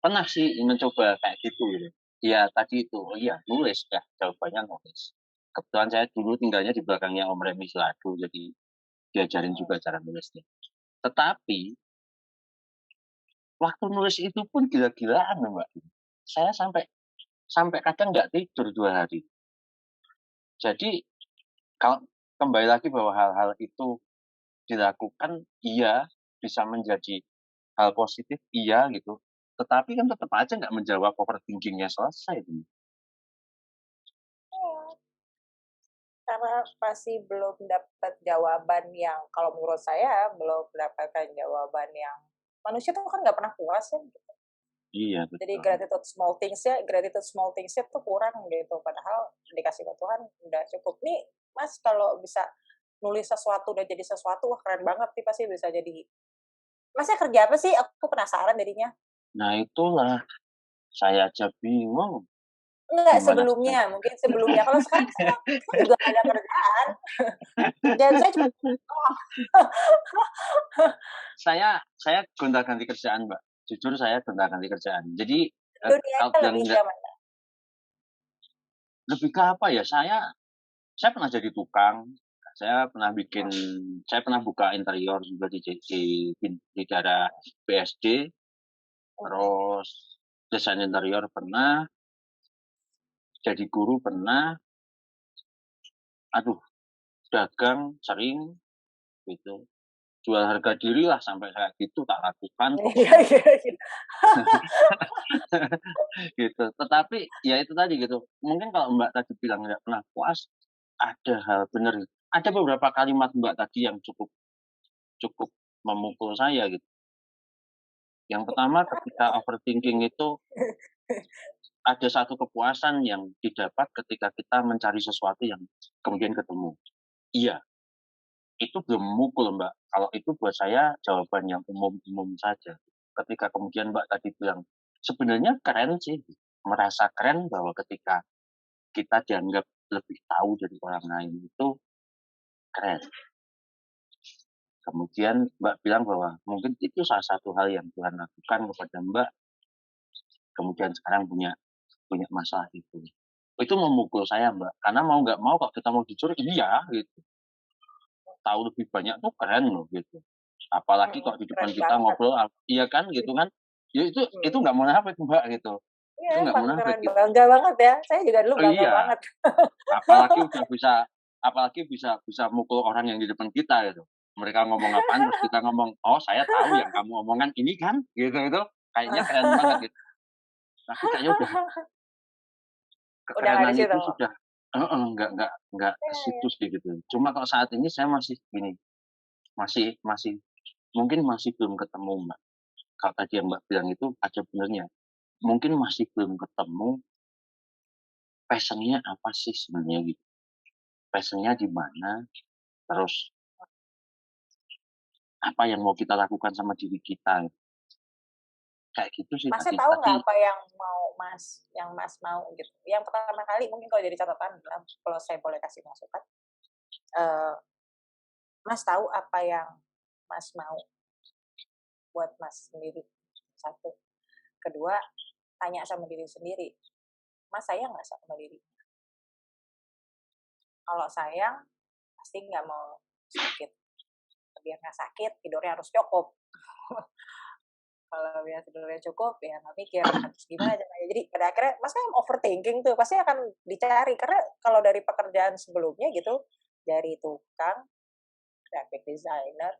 Pernah sih mencoba kayak gitu. Ya tadi itu, oh iya nulis ya, jawabannya nulis. Kebetulan saya dulu tinggalnya di belakangnya Om Remi Seladu, jadi diajarin juga cara nulisnya. Tetapi waktu nulis itu pun gila-gilaan, Mbak. Saya sampai kadang nggak tidur 2 hari. Jadi kalau kembali lagi bahwa hal-hal itu dilakukan, iya bisa menjadi hal positif, iya gitu. Tetapi kan tetap aja nggak menjawab overthinkingnya selesai. Karena masih belum dapat jawaban yang, kalau menurut saya belum mendapatkan jawaban yang, manusia tuh kan nggak pernah puas ya gitu. Iya, betul. Jadi gratitude small things-nya tuh kurang gitu. Padahal dikasih Tuhan udah cukup. Nih Mas kalau bisa nulis sesuatu udah jadi sesuatu, wah keren banget nih pasti bisa jadi. Masnya kerja apa sih? Aku penasaran jadinya. Nah itulah, saya aja bingung. Enggak, sebelumnya, mungkin sebelumnya. Kalau sekarang saya juga ada kerjaan. Dan saya cuma saya gonta-ganti kerjaan, Mbak. Jujur saya gonta-ganti kerjaan. Jadi dunia lebih ke mana? Lebih ke apa ya? Saya pernah jadi tukang. Saya pernah buka interior juga di daerah BSD. Terus desain interior pernah. Jadi guru pernah. Aduh, dagang sering gitu. Jual harga diri lah sampai kayak gitu tak lakukan. Gitu. Tetapi ya itu tadi gitu. Mungkin kalau Mbak tadi bilang nggak pernah puas, ada hal benar. Ada beberapa kalimat Mbak tadi yang cukup memukul saya gitu. Yang pertama ketika overthinking itu ada satu kepuasan yang didapat ketika kita mencari sesuatu yang kemudian ketemu. Iya, itu belum memukul Mbak. Kalau itu buat saya jawaban yang umum-umum saja. Ketika kemudian Mbak tadi bilang, sebenarnya keren sih, merasa keren bahwa ketika kita dianggap lebih tahu dari orang lain itu keren. Kemudian Mbak bilang bahwa mungkin itu salah satu hal yang Tuhan lakukan kepada Mbak, kemudian sekarang punya punya masalah itu. Itu memukul saya Mbak, karena mau nggak mau kalau kita mau jujur iya gitu. Tahu lebih banyak tuh keren loh gitu. Apalagi kalau di depan kita ngobrol, iya kan gitu kan. Ya itu nggak munafik Mbak gitu. Itu Iya, nggak emang munafik keren, gitu. bangga banget ya. Saya juga dulu Oh bangga iya, banget. apalagi bisa mukul orang yang di depan kita gitu. Mereka ngomong apaan terus kita ngomong, oh saya tahu yang kamu omongan ini kan gitu itu kayaknya keren banget gitu. Tapi kayaknya Udah nggak di kekerenan itu situ. sudah nggak ke situ sih gitu. Cuma kalau saat ini saya masih gini, masih mungkin masih belum ketemu Mbak. Kalau tadi yang Mbak bilang itu ada benernya. Mungkin masih belum ketemu passion-nya apa sih sebenarnya gitu. Passion-nya di mana, terus apa yang mau kita lakukan sama diri kita. Kayak gitu sih Masnya tadi. tahu nggak apa yang Mas mau gitu? Yang pertama kali mungkin kalau jadi catatan kalau saya boleh kasih masukan, Mas tahu apa yang Mas mau buat Mas sendiri? Satu. Kedua, tanya sama diri sendiri, Mas sayang nggak sama diri? Kalau sayang, pasti nggak mau sakit. Biar nggak sakit, tidurnya harus cukup. Kalau biar tidurnya cukup, ya nggak mikir harus gimana caranya. Jadi pada akhirnya, Mas kan overthinking tuh, pasti akan dicari. Karena kalau dari pekerjaan sebelumnya gitu, dari tukang, graphic designer,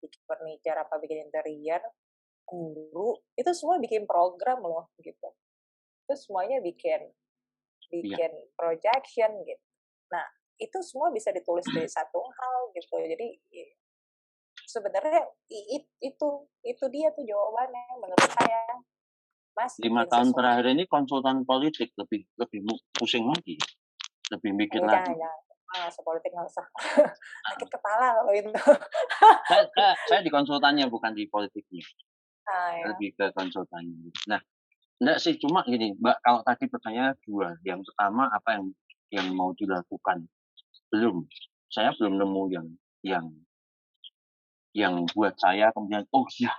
bikin furniture, apa bikin interior, guru, itu semua bikin program loh gitu. Itu semuanya bikin projection gitu. Nah, itu semua bisa ditulis dari satu hal gitu. Jadi sebenarnya itu dia tuh jawabannya menurut saya. Mas 5 bikin tahun sesuatu. terakhir ini konsultan politik lebih pusing lagi, lebih mikir lagi. Jangan sepolitik nggak usah. Sakit kepala kalau itu. Saya di konsultannya bukan di politiknya. Ya. Lebih ke konsultannya. Nah, enggak sih, cuma gini, Mbak, kalau tadi pertanyaan dua. Yang pertama apa yang mau dilakukan? Belum. Saya belum nemu yang buat saya kemudian oh iya.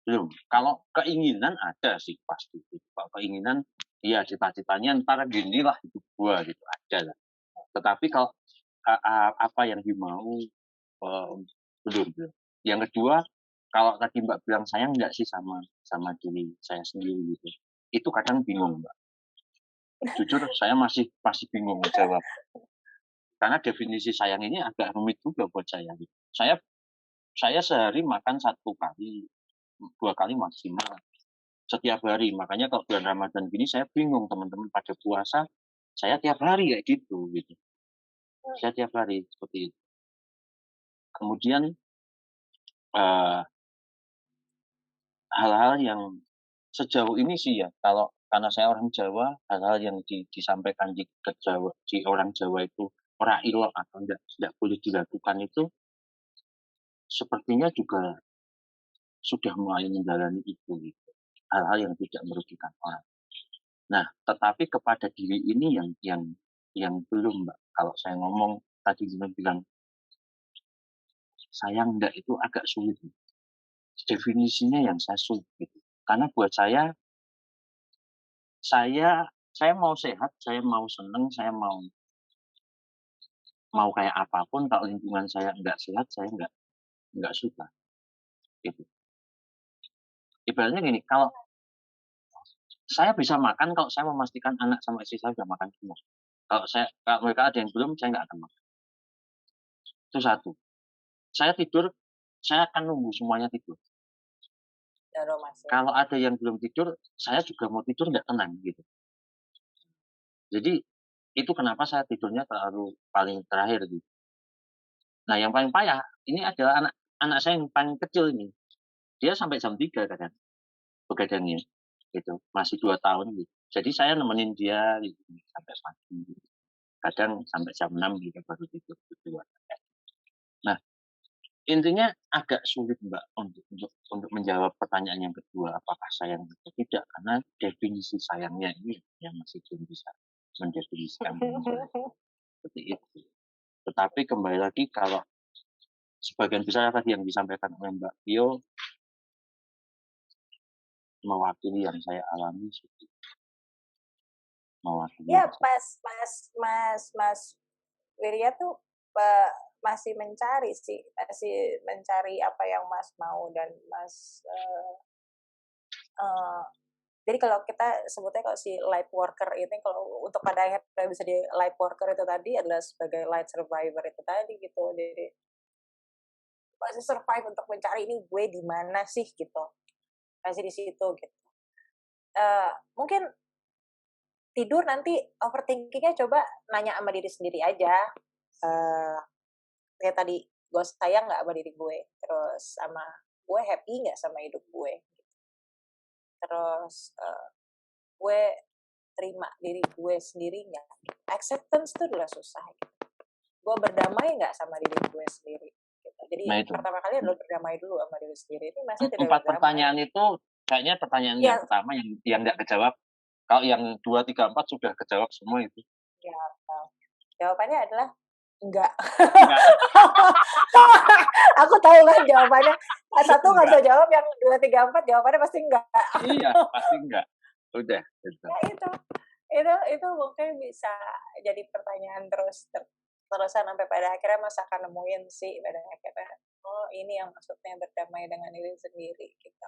Belum. Kalau keinginan ada sih pasti. Kalau keinginan iya cita-citanya ntar ginilah hidup gua gitu ada lah. Tetapi kalau apa yang dimau belum. Yang kedua, kalau tadi Mbak bilang sayang enggak sih sama diri saya sendiri gitu. Itu kadang bingung, Mbak. Jujur saya masih bingung jawab. Karena definisi sayang ini agak rumit juga buat saya. Saya sehari makan 1 kali, 2 kali maksimal. Setiap hari. Makanya kalau bulan Ramadan gini saya bingung teman-teman pada puasa, saya tiap hari kayak gitu. Saya tiap hari seperti itu. Kemudian hal-hal yang sejauh ini sih ya, karena saya orang Jawa, hal-hal yang disampaikan di orang Jawa itu ora ilok atau tidak boleh dilakukan itu sepertinya juga sudah mulai menjalani itu gitu. Hal-hal yang tidak merugikan orang. Nah, tetapi kepada diri ini yang belum, Mbak. Kalau saya ngomong tadi bilang sayang enggak itu agak sulit. Definisinya yang saya sulit gitu. Karena buat saya mau sehat, saya mau senang, saya mau kayak apapun kalau lingkungan saya enggak sehat, saya enggak suka. Gitu. Ibaratnya gini, kalau saya bisa makan kalau saya memastikan anak sama istri saya sudah makan semua. Kalau mereka ada yang belum, saya nggak akan makan. Itu satu. Saya tidur, saya akan nunggu semuanya tidur. Kalau ada yang belum tidur, saya juga mau tidur nggak tenang gitu. Jadi itu kenapa saya tidurnya paling terakhir gitu. Nah yang paling payah ini adalah anak saya yang paling kecil ini. Dia sampai jam 3 kadang begadangnya gitu, masih 2 tahun gitu. Jadi saya nemenin dia gitu, sampai pagi. Gitu. Kadang sampai jam 6 gitu baru tidur berdua. Nah, intinya agak sulit Mbak untuk menjawab pertanyaan yang kedua apakah sayang atau tidak karena definisi sayangnya ini yang masih belum bisa mendefinisikan seperti itu. Tetapi kembali lagi kalau sebagian besar tadi yang disampaikan oleh Mbak Pio mewakili yang saya alami seperti itu. Mewakili Ya, yang saya Mas Wirya tuh masih mencari sih, masih mencari apa yang Mas mau dan Mas jadi kalau kita sebutnya kalau si light worker ini kalau untuk pada akhirnya bisa di light worker itu tadi adalah sebagai light survivor itu tadi gitu. Jadi masih survive untuk mencari ini gue di mana sih gitu. Masih di situ gitu. Mungkin tidur nanti overthinkingnya coba nanya sama diri sendiri aja. Kayak tadi, gue sayang nggak sama diri gue, terus sama gue happy nggak sama hidup gue, terus gue terima diri gue sendiri nggak, acceptance itu adalah susah, gue berdamai nggak sama diri gue sendiri, gitu. Jadi pertama kali adalah berdamai dulu sama diri sendiri. Ini masih tidak 4 pertanyaan itu kayaknya pertanyaan yang pertama yang nggak kejawab. Kalau yang 2, 3, 4 sudah kejawab semua itu. Ya, jawabannya adalah enggak. Aku tahu kan jawabannya. Satu nggak bisa jawab, yang 2, 3, 4 jawabannya pasti enggak. Iya, pasti enggak. Udah. Ya itu mungkin bisa jadi pertanyaan terusan sampai pada akhirnya Mas akan nemuin sih pada akhirnya, oh ini yang maksudnya berdamai dengan diri sendiri gitu.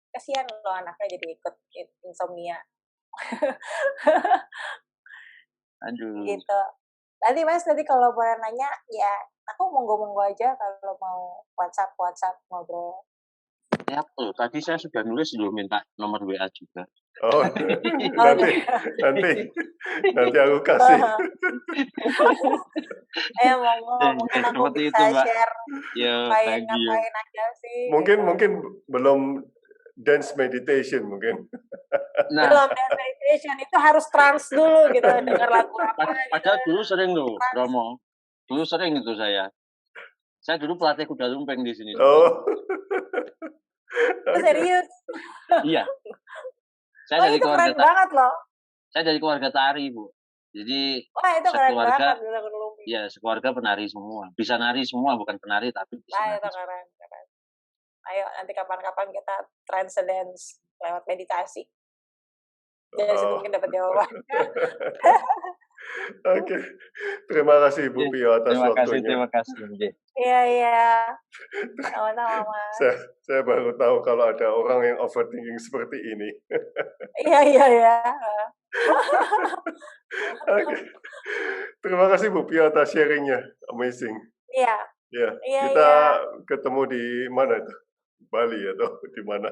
Kasihan loh anaknya jadi ikut insomnia. Aduh. Gitu. Nanti Mas, kalau boleh nanya, ya aku monggo-monggo aja kalau mau WhatsApp ngobrol. Ya, tadi saya sudah nulis belum minta nomor WA juga. Oh, nanti aku kasih. Monggo, mungkin aku bisa share ngapain aja sih. Mungkin belum dance meditation mungkin. Nah, belum dance meditation, itu harus trance dulu gitu, dengar lagu apa. Padahal dulu sering loh, Romo. Dulu sering itu saya. Saya dulu pelatih kuda lumping di sini. Oh. Serius? Iya. Saya dari itu keren banget loh. Saya dari keluarga tari, Bu. Jadi itu keren banget. Ya, sekeluarga penari semua. Bisa nari semua, bukan penari tapi bisa nari. Itu keren. Ayo nanti kapan-kapan kita trance dance lewat meditasi. Dari situ mungkin dapat jawaban. Oke. Terima kasih Ibu Pio atas waktunya. Terima kasih. Iya. Sama-sama, Mas. Saya baru tahu kalau ada orang yang overthinking seperti ini. Iya. Oke. Terima kasih Bu Pio atas sharingnya. Amazing. Iya. Kita ketemu di mana itu? Bali atau di mana?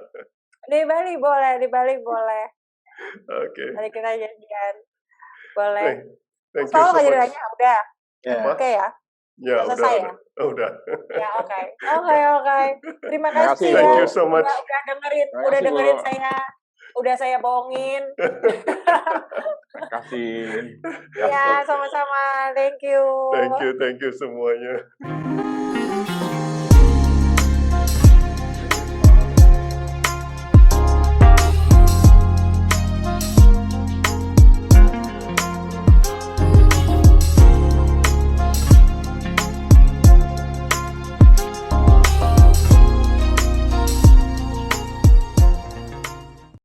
Di Bali boleh. Oke. Mari kita janjian. Boleh. Thank you so much. Jadinya udah. Oke ya. Ya, udah. Ya, oke. Terima kasih ya. Thank you so much. Udah dengerin saya. Udah saya bohongin. Terima kasih. Ya, sama-sama. Thank you semuanya.